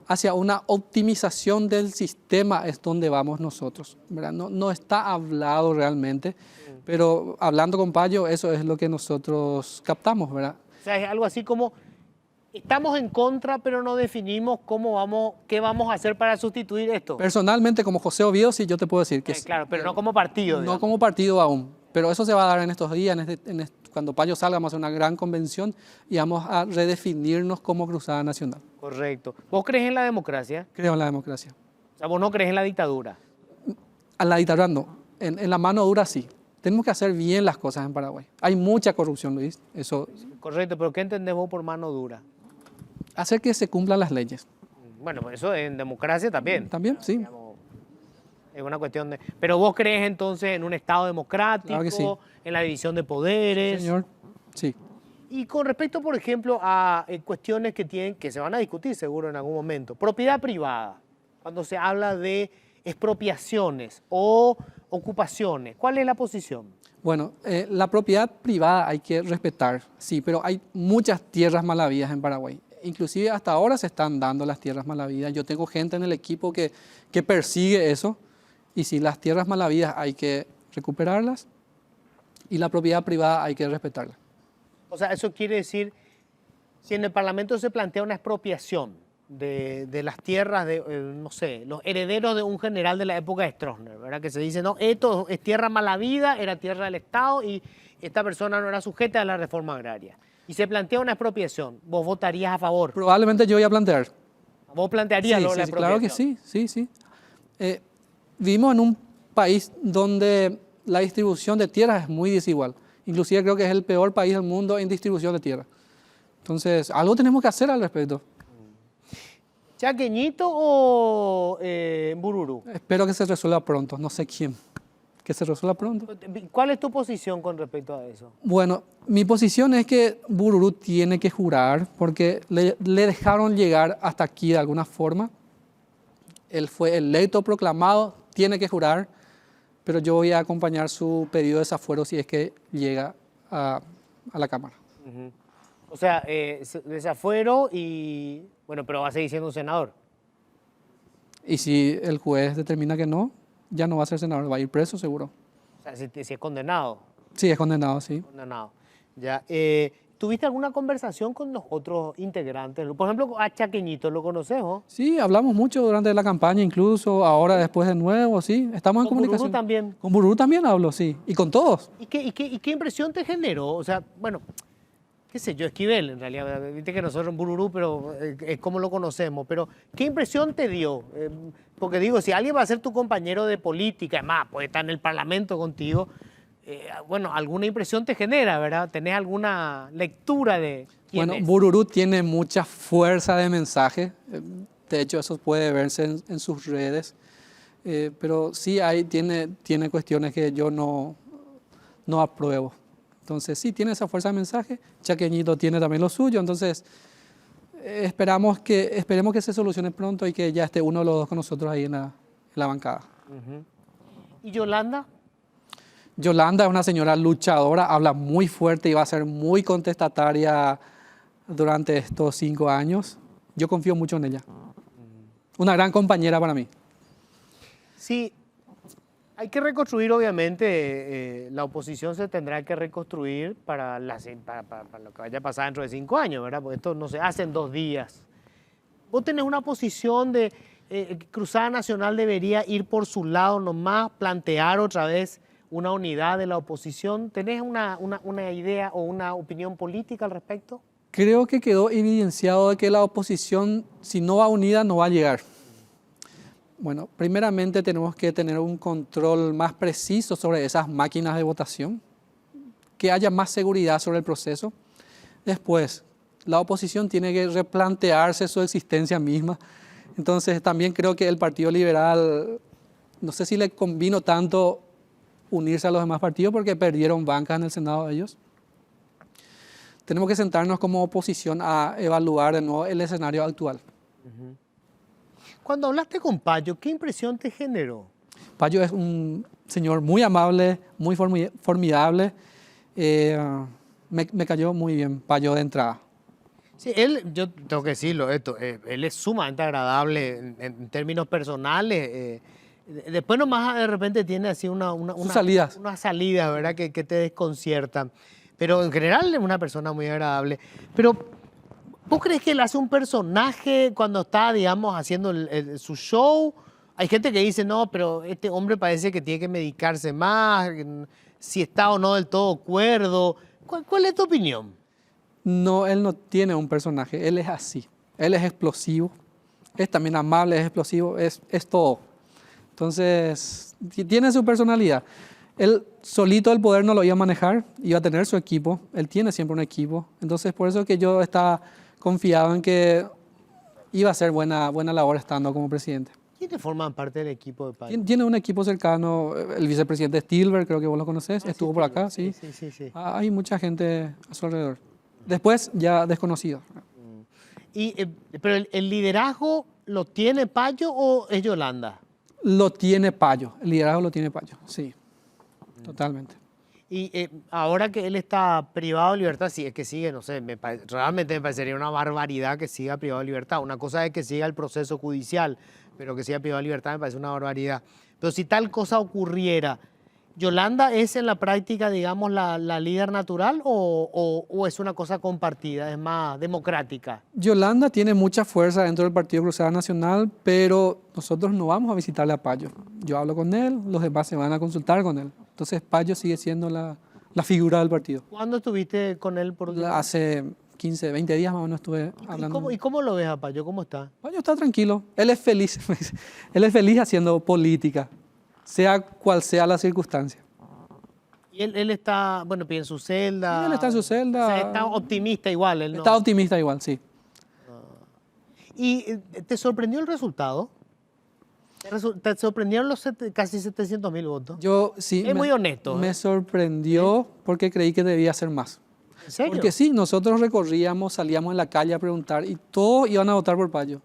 hacia una optimización del sistema es donde vamos nosotros, ¿verdad? No está hablado realmente, pero hablando con Payo, eso es lo que nosotros captamos, ¿verdad? O sea, es algo así como, estamos en contra, pero no definimos qué vamos a hacer para sustituir esto. Personalmente, como José Oviedo, sí, yo te puedo decir que sí. Claro, pero no como partido. No digamos. como partido aún, pero eso se va a dar en estos días, cuando Payo salga, vamos a hacer una gran convención y vamos a redefinirnos como Cruzada Nacional. Correcto. ¿Vos crees en la democracia? Creo en la democracia. O sea, vos no crees en la dictadura. A la dictadura no, en la mano dura sí. Tenemos que hacer bien las cosas en Paraguay. Hay mucha corrupción, Luis. Eso, Correcto, pero ¿qué entendés vos por mano dura? hacer que se cumplan las leyes. Bueno, eso en democracia también. También, sí. Digamos, es una cuestión de... Pero vos crees entonces en un Estado democrático, Claro que sí. en la división de poderes. Señor, sí. Y con respecto, por ejemplo, a cuestiones que se van a discutir seguro en algún momento. Propiedad privada, cuando se habla de expropiaciones o ocupaciones, ¿cuál es la posición? Bueno, la propiedad privada hay que respetar, sí, pero hay muchas tierras mal habidas en Paraguay. Inclusive hasta ahora se están dando las tierras mal habidas. Yo tengo gente en el equipo que persigue eso. Y si las tierras mal habidas hay que recuperarlas y la propiedad privada hay que respetarla. O sea, eso quiere decir, si en el Parlamento se plantea una expropiación, de las tierras de, no sé, los herederos de un general de la época de Stroessner, ¿verdad? Que se dice, no, esto es tierra mala vida, era tierra del Estado y esta persona no era sujeta a la reforma agraria. Y se plantea una expropiación. ¿Vos votarías a favor? Probablemente yo voy a plantear. ¿Vos plantearías Sí, lo de la sí, claro que expropiación? sí. Vivimos en un país donde la distribución de tierras es muy desigual. Inclusive creo que es el peor país del mundo en distribución de tierra. Entonces, algo tenemos que hacer al respecto. ¿Chaqueñito o Bururú? Espero que se resuelva pronto, no sé quién. Que se resuelva pronto. ¿Cuál es tu posición con respecto a eso? Bueno, mi posición es que Bururú tiene que jurar porque le dejaron llegar hasta aquí de alguna forma. Él fue electo, proclamado, tiene que jurar, pero yo voy a acompañar su pedido de desafuero si es que llega a la Cámara. O sea, desafuero y, bueno, pero va a seguir siendo un senador. Y si el juez determina que no, ya no va a ser senador, va a ir preso seguro. O sea, si es condenado. Sí, es condenado, sí. Condenado. Ya. ¿Tuviste alguna conversación con los otros integrantes? Por ejemplo, a Chaqueñito, ¿lo conoces, vos? Sí, hablamos mucho durante la campaña, incluso ahora después de nuevo, sí. Estamos en ¿Con Bururú comunicación. también? Con Bururú también hablo, sí. Y con todos. ¿Y qué impresión te generó? O sea, bueno, qué sé yo, Esquivel, en realidad. Viste que nosotros en Bururú, pero es como lo conocemos. Pero, ¿qué impresión te dio? Porque digo, si alguien va a ser tu compañero de política, además, puede estar en el Parlamento contigo, bueno, alguna impresión te genera, ¿verdad? ¿Tenés alguna lectura de quién Bueno, es? Bururú tiene mucha fuerza de mensaje. De hecho, eso puede verse en sus redes. Pero sí tiene cuestiones que yo no apruebo. Entonces, sí, tiene esa fuerza de mensaje. Chaqueñito tiene también lo suyo. Entonces, esperemos que se solucione pronto y que ya esté uno de los dos con nosotros ahí en la bancada. ¿Y Yolanda? Yolanda es una señora luchadora, habla muy fuerte y va a ser muy contestataria durante estos 5 años. Yo confío mucho en ella. Una gran compañera para mí. Sí, hay que reconstruir, obviamente, la oposición se tendrá que reconstruir para lo que vaya a pasar dentro de 5 años, ¿verdad? Porque esto no se hace en 2 días. Vos tenés una posición de Cruzada Nacional debería ir por su lado nomás, plantear otra vez una unidad de la oposición. ¿Tenés una idea o una opinión política al respecto? Creo que quedó evidenciado de que la oposición, si no va unida, no va a llegar. Bueno, primeramente tenemos que tener un control más preciso sobre esas máquinas de votación, que haya más seguridad sobre el proceso. Después, la oposición tiene que replantearse su existencia misma. Entonces, también creo que el Partido Liberal, no sé si le convino tanto unirse a los demás partidos porque perdieron bancas en el Senado de ellos. Tenemos que sentarnos como oposición a evaluar de nuevo el escenario actual. Cuando hablaste con Payo, ¿qué impresión te generó? Payo es un señor muy amable, muy formidable. Me cayó muy bien Payo de entrada. Sí, yo tengo que decirlo, él es sumamente agradable en términos personales. Después nomás de repente tiene así Sus salidas. Unas salidas, ¿verdad? Que te desconciertan. Pero en general es una persona muy agradable. Pero, ¿vos crees que él hace un personaje cuando está, digamos, haciendo su show? Hay gente que dice, no, pero este hombre parece que tiene que medicarse más, si está o no del todo cuerdo. ¿Cuál es tu opinión? No, él no tiene un personaje, él es así. Él es explosivo, es también amable, es explosivo, es todo. Entonces, tiene su personalidad. Él solito el poder no lo iba a manejar, iba a tener su equipo, él tiene siempre un equipo. Entonces, por eso que yo estaba confiado en que iba a hacer buena labor estando como presidente. ¿Quiénes forman parte del equipo de Payo? Tiene un equipo cercano, el vicepresidente Stilber, creo que vos lo conocés, estuvo por acá, sí. Sí. Hay mucha gente a su alrededor. Después, ya desconocido. Pero el liderazgo lo tiene Payo o es Yolanda? Lo tiene Payo, el liderazgo lo tiene Payo, sí, totalmente. Y ahora que él está privado de libertad, si es que sigue, no sé, realmente me parecería una barbaridad que siga privado de libertad. Una cosa es que siga el proceso judicial, pero que siga privado de libertad me parece una barbaridad. Pero si tal cosa ocurriera, ¿Yolanda es en la práctica, digamos, la líder natural o es una cosa compartida, es más democrática? Yolanda tiene mucha fuerza dentro del Partido Cruzada Nacional, pero nosotros no vamos a visitarle a Payo. Yo hablo con él, los demás se van a consultar con él. Entonces Payo sigue siendo la figura del partido. ¿Cuándo estuviste con él? Hace 15, 20 días más o menos estuve hablando. ¿Y cómo lo ves a Payo? ¿Cómo está? Payo está tranquilo, él es feliz. Él es feliz haciendo política, sea cual sea la circunstancia. Y él está, bueno, en su celda. Sí, él está en su celda. O sea, está optimista igual, él no. Está optimista igual, sí. ¿Y te sorprendió el resultado? ¿Te sorprendieron los casi 700.000 votos? Yo sí. Es muy honesto. Me sorprendió porque creí que debía ser más. ¿En serio? Porque sí, nosotros recorríamos, salíamos en la calle a preguntar y todos iban a votar por Payo.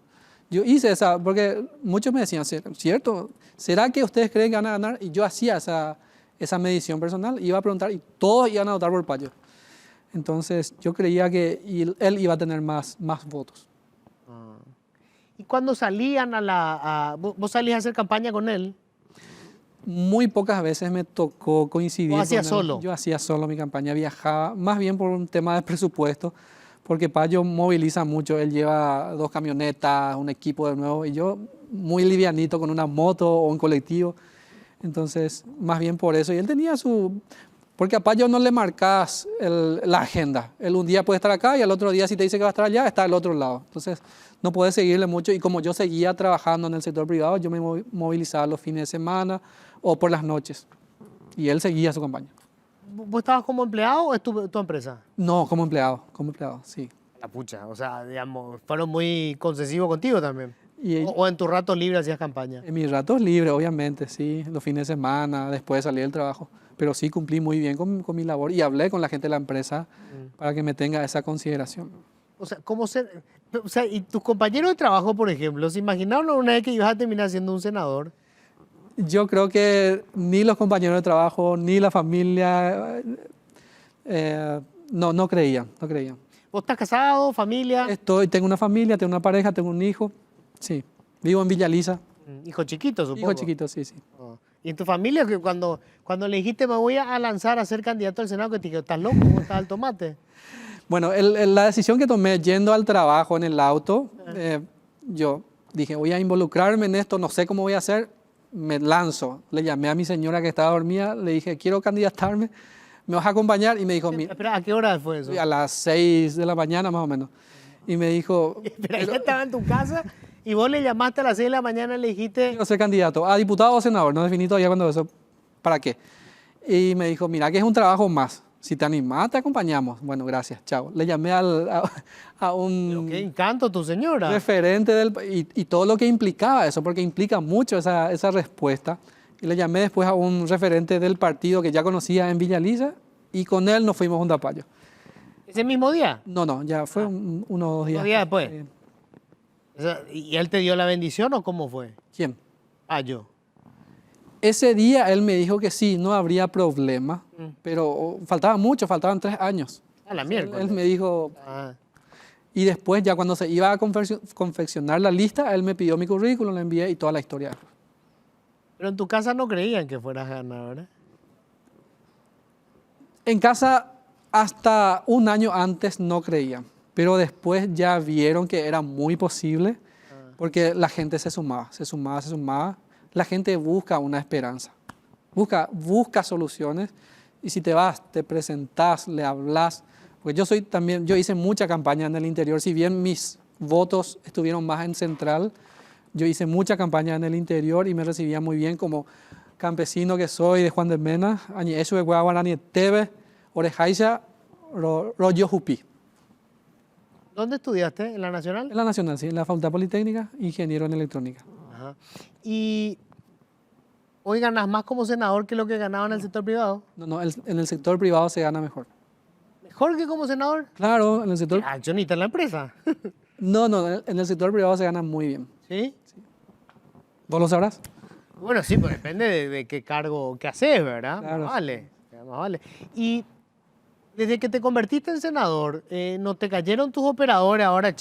Yo hice esa, porque muchos me decían, ¿cierto? ¿Será que ustedes creen que van a ganar? Y yo hacía esa medición personal, iba a preguntar y todos iban a votar por Payo. Entonces yo creía que él iba a tener más votos. ¿Y cuando salían vos salías a hacer campaña con él? Muy pocas veces me tocó coincidir. ¿O hacías con él. solo? Yo hacía solo mi campaña, viajaba más bien por un tema de presupuesto, porque Payo moviliza mucho, él lleva 2 camionetas, un equipo de nuevo, y yo muy livianito con una moto o un colectivo. Entonces, más bien por eso. Y él tenía porque a Payo no le marcas la agenda. Él un día puede estar acá y al otro día si te dice que va a estar allá, está al otro lado. Entonces, no puedes seguirle mucho. Y como yo seguía trabajando en el sector privado, yo me movilizaba los fines de semana o por las noches. Y él seguía su campaña. ¿Vos estabas como empleado o es tu empresa? No, como empleado, sí. La pucha, o sea, digamos, fueron muy concesivos contigo también. Y ¿O en tu rato libre hacías campaña? en mis ratos libres, obviamente, sí, los fines de semana, después de salir del trabajo. Pero sí cumplí muy bien con mi labor y hablé con la gente de la empresa para que me tenga esa consideración. O sea, y tus compañeros de trabajo, por ejemplo, ¿se imaginaron una vez que ibas a terminar siendo un senador? Yo creo que ni los compañeros de trabajo, ni la familia, no creían. ¿Vos estás casado, familia? Tengo una familia, tengo una pareja, tengo un hijo. Sí, vivo en Villa Lisa. Hijo chiquito, supongo. Hijo chiquito, sí. Oh. ¿Y en tu familia, que cuando le dijiste me voy a lanzar a ser candidato al Senado, que te dijeron, ¿estás loco? ¿Cómo estás al tomate? Bueno, la decisión que tomé yendo al trabajo en el auto, yo dije, voy a involucrarme en esto, no sé cómo voy a hacer, me lanzo. Le llamé a mi señora que estaba dormida, le dije, quiero candidatarme, ¿me vas a acompañar? Y me dijo, mira, Espera, ¿a qué hora fue eso? a las 6 de la mañana más o menos. Y me dijo, Pero ella estaba en tu casa y vos le llamaste a las 6 de la mañana y le dijiste... quiero ser candidato a diputado o senador, no definí todavía cuándo eso, ¿para qué? Y me dijo, mira que es un trabajo más, si te animás te acompañamos. Bueno, gracias, chao. Le llamé a un... Pero qué encanto tu señora. Referente y todo lo que implicaba eso, porque implica mucho esa respuesta. Y le llamé después a un referente del partido que ya conocía en Villa Lisa y con él nos fuimos junto a Payo. ¿Ese mismo día? No, ya fue unos 2 días. 2 días después. O sea, ¿y él te dio la bendición o cómo fue? ¿Quién? Yo. Ese día él me dijo que sí, no habría problema, pero faltaba mucho, faltaban 3 años. A la miércoles. Él me dijo, Ah. y después ya cuando se iba a confeccionar la lista, él me pidió mi currículum, le envié y toda la historia. Pero en tu casa no creían que fueras ganador, ¿eh? En casa, hasta un año antes no creían, pero después ya vieron que era muy posible, porque la gente se sumaba. La gente busca una esperanza, busca soluciones, y si te vas, te presentás, le hablas. Porque yo hice mucha campaña en el interior, si bien mis votos estuvieron más en central, yo hice mucha campaña en el interior y me recibía muy bien como campesino que soy de Juan de Mena, añi eso de Guaguarani Tebe, Orejaisa, Rollo Jupi. ¿Dónde estudiaste? ¿En la Nacional? En la Nacional, sí, en la Facultad Politécnica, ingeniero en electrónica. Ajá. ¿Y hoy ganas más como senador que lo que ganaba en el sector privado? No, en el sector privado se gana mejor. ¿Mejor que como senador? Claro, en el sector... Accionista en la empresa. No, en el sector privado se gana muy bien. ¿Sí? ¿Vos lo sabrás? Bueno, sí, pues depende de qué cargo que haces, ¿verdad? Claro. Más vale. Y desde que te convertiste en senador, ¿no te cayeron tus operadores ahora,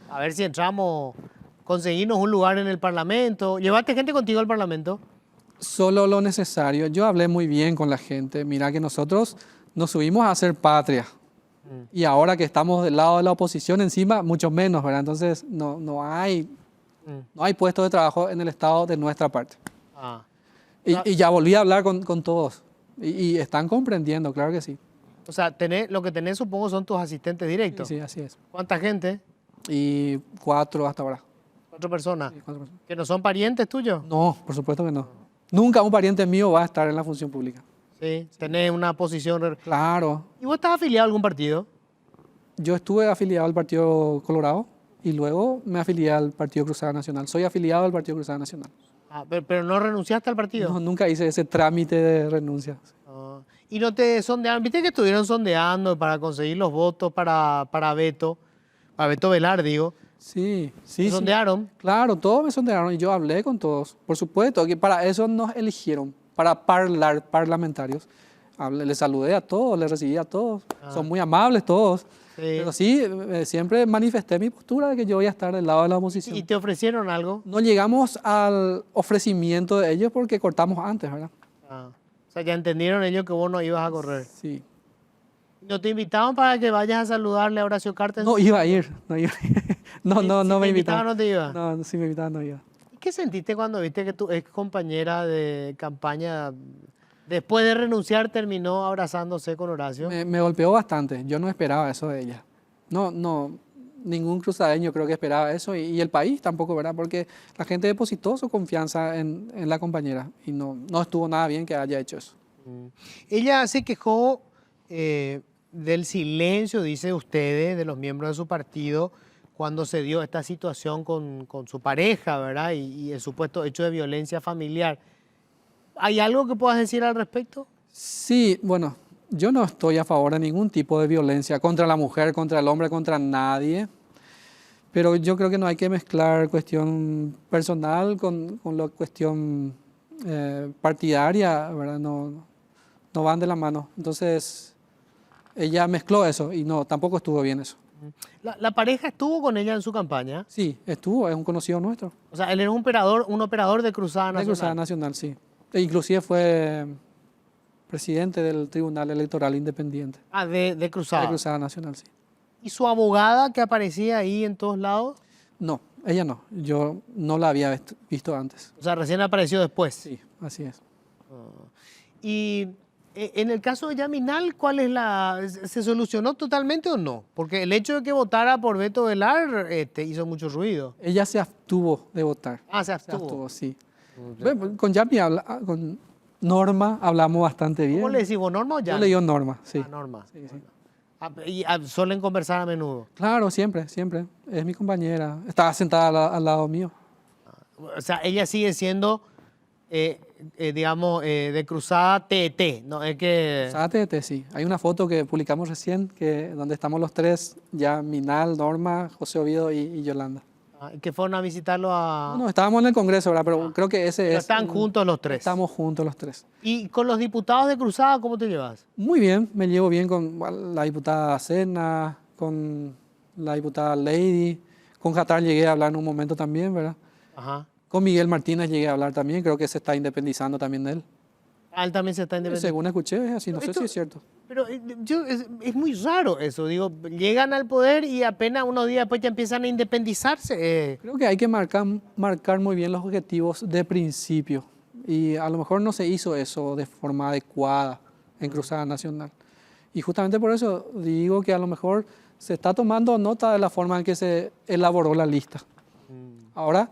a ver si entramos, conseguimos un lugar en el Parlamento? ¿Llevaste gente contigo al Parlamento? Solo lo necesario. Yo hablé muy bien con la gente. Mira que nosotros nos subimos a hacer patria. Y ahora que estamos del lado de la oposición encima, mucho menos, ¿verdad? Entonces no hay puestos de trabajo en el Estado de nuestra parte. Ah. Y ya volví a hablar con todos. Y están comprendiendo, claro que sí. O sea, lo que tenés supongo son tus asistentes directos. Sí, sí, así es. ¿Cuánta gente? Y 4 hasta ahora. 4 personas. Sí, 4 personas. ¿Que no son parientes tuyos? No, por supuesto que no. Nunca un pariente mío va a estar en la función pública. Sí, tenés una posición... Claro. ¿Y vos estás afiliado a algún partido? Yo estuve afiliado al Partido Colorado y luego me afilié al Partido Cruzada Nacional. Soy afiliado al Partido Cruzada Nacional. Ah, pero no renunciaste al partido. No, nunca hice ese trámite de renuncia. Ah. Y no te sondearon, viste que estuvieron sondeando para conseguir los votos para Beto Velar, digo. Sí, ¿Te sí. sondearon? Claro, todos me sondearon y yo hablé con todos. Por supuesto, que para eso nos eligieron, para parlamentarios. Les saludé a todos, les recibí a todos. Son muy amables todos. Sí. Pero sí, siempre manifesté mi postura de que yo voy a estar del lado de la oposición. ¿Y te ofrecieron algo? No llegamos al ofrecimiento de ellos porque cortamos antes, ¿verdad? Ah. O sea, ya entendieron ellos que vos no ibas a correr. Sí. ¿No te invitaban para que vayas a saludarle a Horacio Cartes? No iba a ir, no iba a ir. No, Si no te me invitaban, invitaban. no te iba. No, si me invitaban no iba. ¿Y qué sentiste cuando viste que tu ex compañera de campaña, después de renunciar, terminó abrazándose con Horacio? Me golpeó bastante. Yo no esperaba eso de ella. No, ningún cruzadeño creo que esperaba eso y el país tampoco, ¿verdad? Porque la gente depositó su confianza en la compañera y no estuvo nada bien que haya hecho eso. Ella se quejó del silencio, dice ustedes, de los miembros de su partido, cuando se dio esta situación con su pareja, ¿verdad? Y el supuesto hecho de violencia familiar. ¿Hay algo que puedas decir al respecto? Sí, bueno, yo no estoy a favor de ningún tipo de violencia contra la mujer, contra el hombre, contra nadie. Pero yo creo que no hay que mezclar cuestión personal con la cuestión partidaria, ¿verdad? No van de la mano. Entonces, ella mezcló eso y no, tampoco estuvo bien eso. ¿La pareja estuvo con ella en su campaña? Sí, estuvo, es un conocido nuestro. O sea, él era un operador de Cruzada De Nacional. Cruzada Nacional, sí. E inclusive fue presidente del Tribunal Electoral Independiente. Ah, de Cruzada. De Cruzada Nacional, sí. ¿Y su abogada que aparecía ahí en todos lados? No, ella no. Yo no la había visto antes. O sea, recién apareció después. Sí, así es. Y en el caso de Yaminal, ¿cuál es ¿se solucionó totalmente o no? Porque el hecho de que votara por Beto Velar hizo mucho ruido. Ella se abstuvo de votar. Ah, se Se abstuvo. abstuvo, sí. Bueno, con Yami, con Norma hablamos bastante bien. ¿Cómo le decís vos, Norma o Yo Yami? le digo Norma, sí. Ah, Norma. Sí, sí. Y suelen conversar a menudo. Claro, siempre, siempre. Es mi compañera. Estaba sentada al lado mío. O sea, ella sigue siendo, digamos, de Cruzada TET, ¿no? Es que... Sátete, sí. Hay una foto que publicamos recién donde estamos los tres, ya Minal, Norma, José Oviedo y Yolanda. que fueron a visitarlo a... No, estábamos en el Congreso, ¿verdad? Pero creo que ese Pero es... están juntos los tres. Estamos juntos los tres. ¿Y con los diputados de Cruzada cómo te llevas? Muy bien, me llevo bien con la diputada Sena, con la diputada Lady, con Jatar llegué a hablar en un momento también, ¿verdad? Ajá. Con Miguel Martínez llegué a hablar también, creo que se está independizando también de él. Ah, él también se está independiendo. Según escuché, es así, no sé Esto- si es cierto. Pero es muy raro eso, digo, llegan al poder y apenas unos días después ya empiezan a independizarse. Creo que hay que marcar muy bien los objetivos de principio y a lo mejor no se hizo eso de forma adecuada en Cruzada Nacional. Y justamente por eso digo que a lo mejor se está tomando nota de la forma en que se elaboró la lista. Ahora,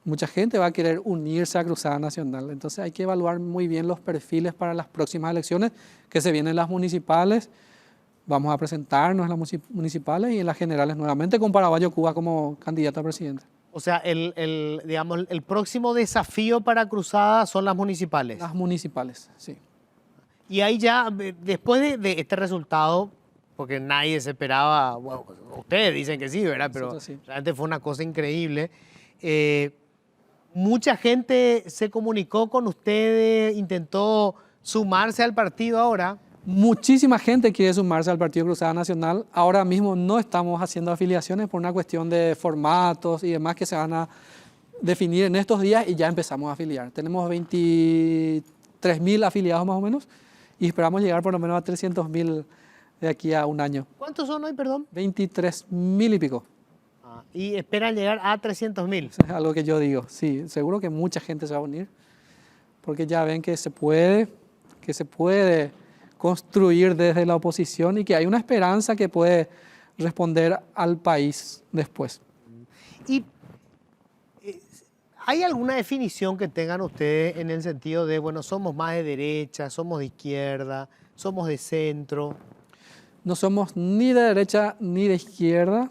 mucha gente va a querer unirse a Cruzada Nacional, entonces hay que evaluar muy bien los perfiles para las próximas elecciones, que se vienen las municipales. Vamos a presentarnos en las municipales y en las generales nuevamente con Paraguayo Cuba como candidato a presidente. O sea, digamos, el próximo desafío para Cruzada son las municipales. Las municipales, sí. Y ahí ya, después de este resultado, porque nadie se esperaba, bueno, ustedes dicen que sí, ¿verdad? Pero Nosotros sí. realmente fue una cosa increíble. Mucha gente se comunicó con ustedes, intentó sumarse al partido ahora. Muchísima gente quiere sumarse al Partido Cruzada Nacional. Ahora mismo no estamos haciendo afiliaciones por una cuestión de formatos y demás que se van a definir en estos días y ya empezamos a afiliar. Tenemos 23.000 afiliados más o menos y esperamos llegar por lo menos a 300.000 de aquí a un año. ¿Cuántos son hoy, perdón? 23.000 y pico. Y esperan llegar a 300.000. Es algo que yo digo, sí, seguro que mucha gente se va a unir porque ya ven que se puede construir desde la oposición y que hay una esperanza que puede responder al país después. ¿Y hay alguna definición que tengan ustedes en el sentido de, bueno, somos más de derecha, somos de izquierda, somos de centro? No somos ni de derecha ni de izquierda.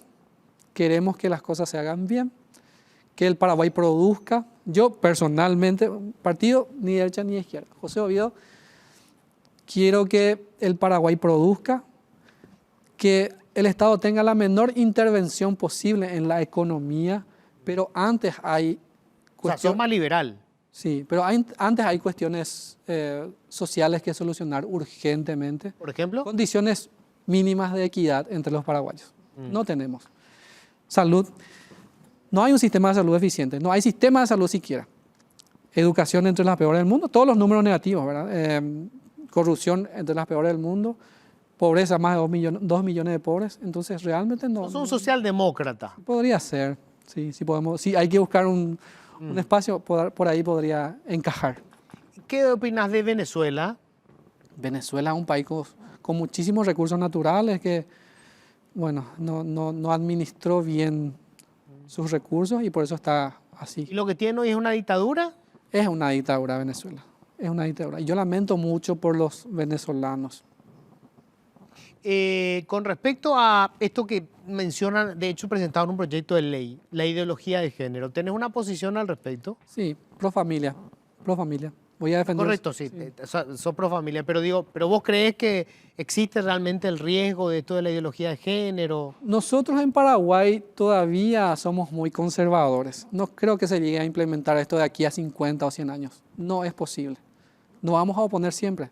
Queremos que las cosas se hagan bien, que el Paraguay produzca. Yo personalmente, partido ni de derecha ni de izquierda. José Oviedo, quiero que el Paraguay produzca, que el Estado tenga la menor intervención posible en la economía, pero antes hay O sea, son más liberal. Sí, pero antes hay cuestiones sociales que solucionar urgentemente. ¿Por ejemplo? Condiciones mínimas de equidad entre los paraguayos. No tenemos. Salud. No hay un sistema de salud eficiente. No hay sistema de salud siquiera. Educación entre las peores del mundo. Todos los números negativos, ¿verdad? Corrupción entre las peores del mundo. Pobreza, más de 2 millones de pobres. Entonces, realmente no. Son socialdemócratas. Podría ser. Sí, sí podemos. Sí, hay que buscar un espacio, por ahí podría encajar. ¿Qué opinas de Venezuela? Venezuela es un país con muchísimos recursos naturales que, bueno, no administró bien sus recursos y por eso está así. ¿Y lo que tiene hoy es una dictadura? Es una dictadura Venezuela, es una dictadura. Y yo lamento mucho por los venezolanos. Con respecto a esto que mencionan, de hecho presentaron un proyecto de ley, la ideología de género. ¿Tenés una posición al respecto? Sí, pro familia. Voy a defender. Correcto, sí, sos pro familia, pero digo, ¿pero vos crees que existe realmente el riesgo de esto de la ideología de género? Nosotros en Paraguay todavía somos muy conservadores. No creo que se llegue a implementar esto de aquí a 50 o 100 años. No es posible. Nos vamos a oponer siempre.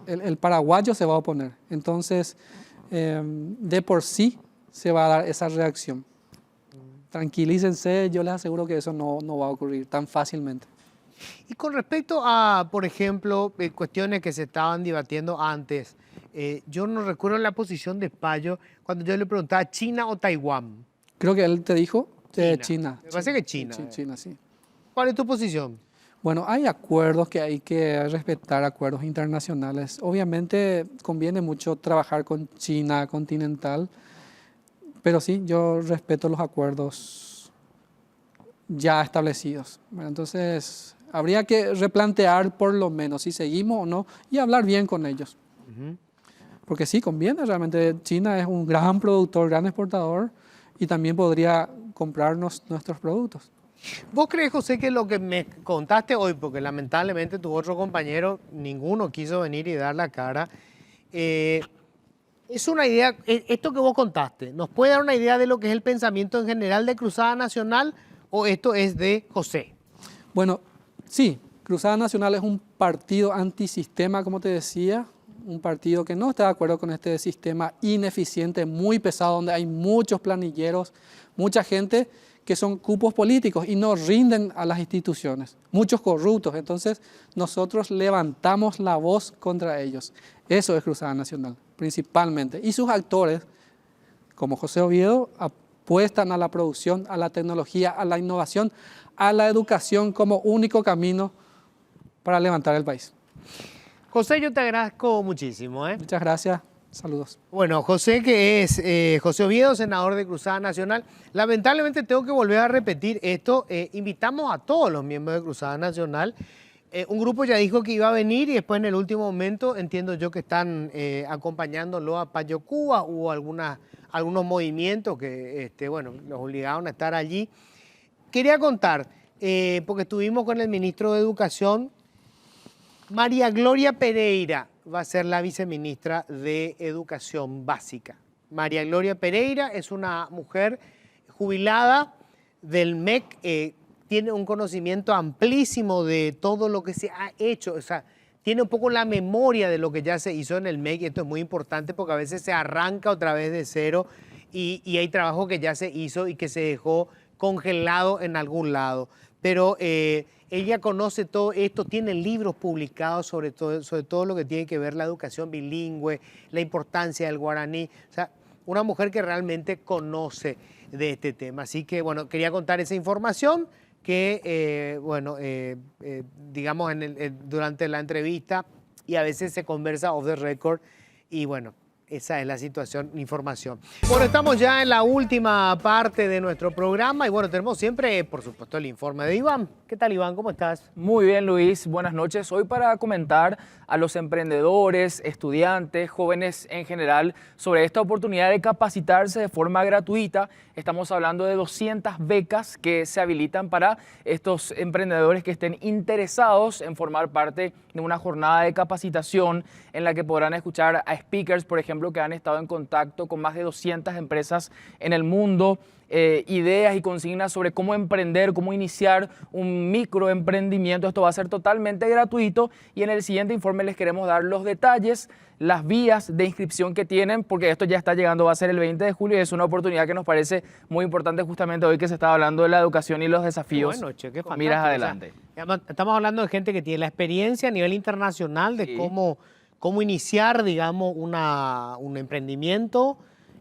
El paraguayo se va a oponer. Entonces, de por sí se va a dar esa reacción. Tranquilícense, yo les aseguro que eso no va a ocurrir tan fácilmente. Y con respecto a, por ejemplo, cuestiones que se estaban debatiendo antes, yo no recuerdo la posición de Payo cuando yo le preguntaba ¿China o Taiwán? Creo que él te dijo China. Me parece que China. China, sí. ¿Cuál es tu posición? Bueno, hay acuerdos que hay que respetar, acuerdos internacionales. Obviamente conviene mucho trabajar con China continental, pero sí, yo respeto los acuerdos ya establecidos. Bueno, entonces, habría que replantear por lo menos si seguimos o no y hablar bien con ellos. Porque sí, conviene realmente. China es un gran productor, gran exportador y también podría comprarnos nuestros productos. ¿Vos crees, José, que lo que me contaste hoy, porque lamentablemente tu otro compañero, ninguno quiso venir y dar la cara, es una idea, esto que vos contaste, ¿nos puede dar una idea de lo que es el pensamiento en general de Cruzada Nacional o esto es de José? Bueno, sí, Cruzada Nacional es un partido antisistema, como te decía, un partido que no está de acuerdo con este sistema ineficiente, muy pesado, donde hay muchos planilleros, mucha gente que son cupos políticos y no rinden a las instituciones, muchos corruptos. Entonces, nosotros levantamos la voz contra ellos. Eso es Cruzada Nacional, principalmente. Y sus actores, como José Oviedo, apuestan a la producción, a la tecnología, a la innovación, a la educación como único camino para levantar el país. José, yo te agradezco muchísimo. Muchas gracias. Saludos. Bueno, José, que es José Oviedo, senador de Cruzada Nacional. Lamentablemente tengo que volver a repetir esto. Invitamos a todos los miembros de Cruzada Nacional. Un grupo ya dijo que iba a venir y después en el último momento entiendo yo que están acompañándolo a Payo Cuba. Hubo algunos movimientos que bueno, los obligaron a estar allí. Quería contar, porque estuvimos con el ministro de Educación, María Gloria Pereira va a ser la viceministra de Educación Básica. María Gloria Pereira es una mujer jubilada del MEC, tiene un conocimiento amplísimo de todo lo que se ha hecho, o sea, tiene un poco la memoria de lo que ya se hizo en el MEC y esto es muy importante porque a veces se arranca otra vez de cero y hay trabajo que ya se hizo y que se dejó congelado en algún lado. Pero ella conoce todo esto, tiene libros publicados sobre todo lo que tiene que ver la educación bilingüe, la importancia del guaraní. O sea, una mujer que realmente conoce de este tema. Así que, bueno, quería contar esa información que, digamos, durante la entrevista y a veces se conversa off the record y, bueno, esa es la situación, información. Bueno, estamos ya en la última parte de nuestro programa y bueno, tenemos siempre, por supuesto, el informe de Iván. ¿Qué tal, Iván? ¿Cómo estás? Muy bien, Luis. Buenas noches. Hoy para comentar a los emprendedores, estudiantes, jóvenes en general, sobre esta oportunidad de capacitarse de forma gratuita. Estamos hablando de 200 becas que se habilitan para estos emprendedores que estén interesados en formar parte de una jornada de capacitación en la que podrán escuchar a speakers, por ejemplo, que han estado en contacto con más de 200 empresas en el mundo, ideas y consignas sobre cómo emprender, cómo iniciar un microemprendimiento. Esto va a ser totalmente gratuito y en el siguiente informe les queremos dar los detalles, las vías de inscripción que tienen, porque esto ya está llegando, va a ser el 20 de julio y es una oportunidad que nos parece muy importante justamente hoy que se está hablando de la educación y los desafíos. Bueno, che, qué con miras adelante. O sea, estamos hablando de gente que tiene la experiencia a nivel internacional de cómo iniciar, digamos, un emprendimiento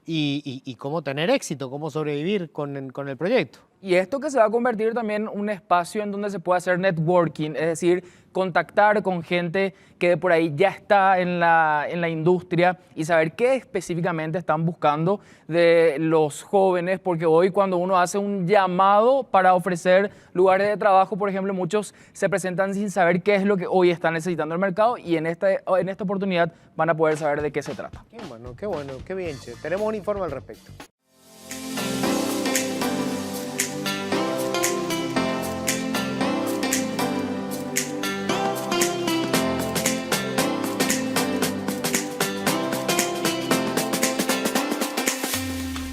y cómo tener éxito, cómo sobrevivir con el proyecto. Y esto que se va a convertir también en un espacio en donde se puede hacer networking, es decir, contactar con gente que por ahí ya está en la industria y saber qué específicamente están buscando de los jóvenes, porque hoy cuando uno hace un llamado para ofrecer lugares de trabajo, por ejemplo, muchos se presentan sin saber qué es lo que hoy está necesitando el mercado y en esta oportunidad van a poder saber de qué se trata. Qué bueno, qué bien, che. Tenemos un informe al respecto.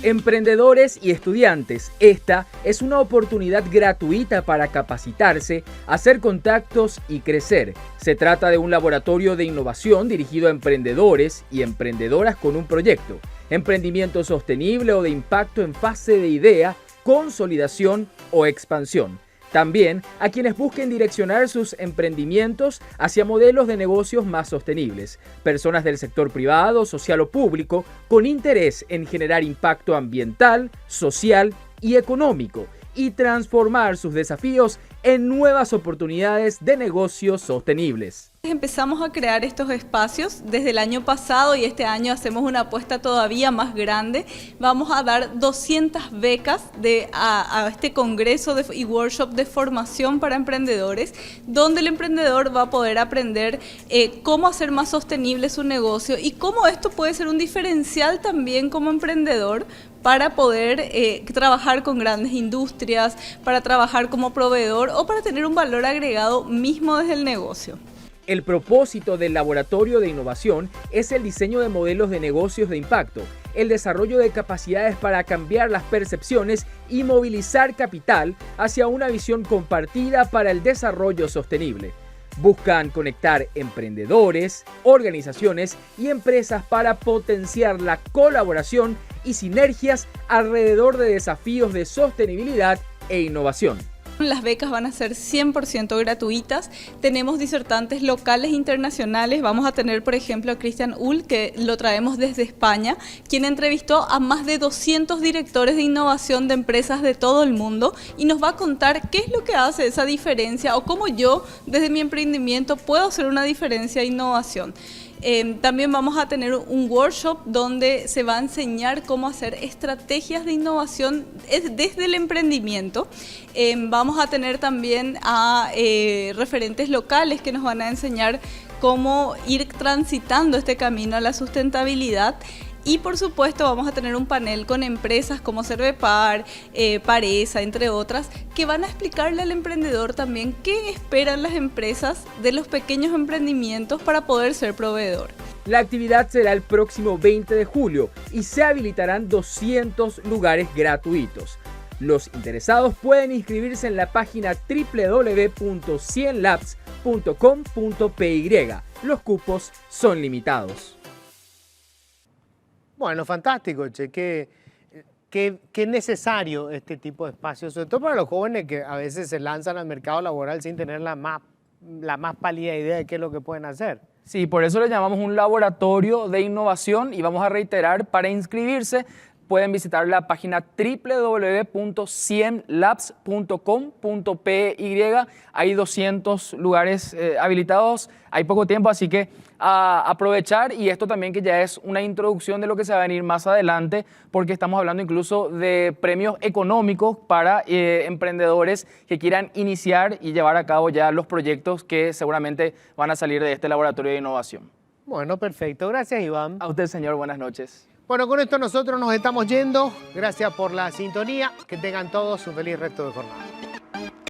Emprendedores y estudiantes, esta es una oportunidad gratuita para capacitarse, hacer contactos y crecer. Se trata de un laboratorio de innovación dirigido a emprendedores y emprendedoras con un proyecto, emprendimiento sostenible o de impacto en fase de idea, consolidación o expansión. También a quienes busquen direccionar sus emprendimientos hacia modelos de negocios más sostenibles. Personas del sector privado, social o público con interés en generar impacto ambiental, social y económico y transformar sus desafíos en nuevas oportunidades de negocios sostenibles. Empezamos a crear estos espacios desde el año pasado y este año hacemos una apuesta todavía más grande. Vamos a dar 200 becas a este congreso y workshop de formación para emprendedores, donde el emprendedor va a poder aprender cómo hacer más sostenible su negocio y cómo esto puede ser un diferencial también como emprendedor para poder trabajar con grandes industrias, para trabajar como proveedor o para tener un valor agregado mismo desde el negocio. El propósito del Laboratorio de Innovación es el diseño de modelos de negocios de impacto, el desarrollo de capacidades para cambiar las percepciones y movilizar capital hacia una visión compartida para el desarrollo sostenible. Buscan conectar emprendedores, organizaciones y empresas para potenciar la colaboración y sinergias alrededor de desafíos de sostenibilidad e innovación. Las becas van a ser 100% gratuitas. Tenemos disertantes locales e internacionales. Vamos a tener, por ejemplo, a Christian Uhl, que lo traemos desde España, quien entrevistó a más de 200 directores de innovación de empresas de todo el mundo y nos va a contar qué es lo que hace esa diferencia o cómo yo, desde mi emprendimiento, puedo hacer una diferencia de innovación. También vamos a tener un workshop donde se va a enseñar cómo hacer estrategias de innovación desde el emprendimiento. Vamos a tener también a referentes locales que nos van a enseñar cómo ir transitando este camino a la sustentabilidad. Y por supuesto vamos a tener un panel con empresas como Cervepar, Paresa, entre otras, que van a explicarle al emprendedor también qué esperan las empresas de los pequeños emprendimientos para poder ser proveedor. La actividad será el próximo 20 de julio y se habilitarán 200 lugares gratuitos. Los interesados pueden inscribirse en la página www.cienlabs.com.py. Los cupos son limitados. Bueno, fantástico, che, que que es necesario este tipo de espacios, sobre todo para los jóvenes que a veces se lanzan al mercado laboral sin tener la más pálida idea de qué es lo que pueden hacer. Sí, por eso le llamamos un laboratorio de innovación y vamos a reiterar, para inscribirse pueden visitar la página www.ciemlabs.com.py. Hay 200 lugares habilitados, hay poco tiempo, así que a aprovechar. Y esto también que ya es una introducción de lo que se va a venir más adelante, porque estamos hablando incluso de premios económicos para emprendedores que quieran iniciar y llevar a cabo ya los proyectos que seguramente van a salir de este laboratorio de innovación. Bueno, perfecto. Gracias, Iván. A usted, señor, buenas noches. Bueno, con esto nosotros nos estamos yendo. Gracias por la sintonía. Que tengan todos un feliz resto de jornada.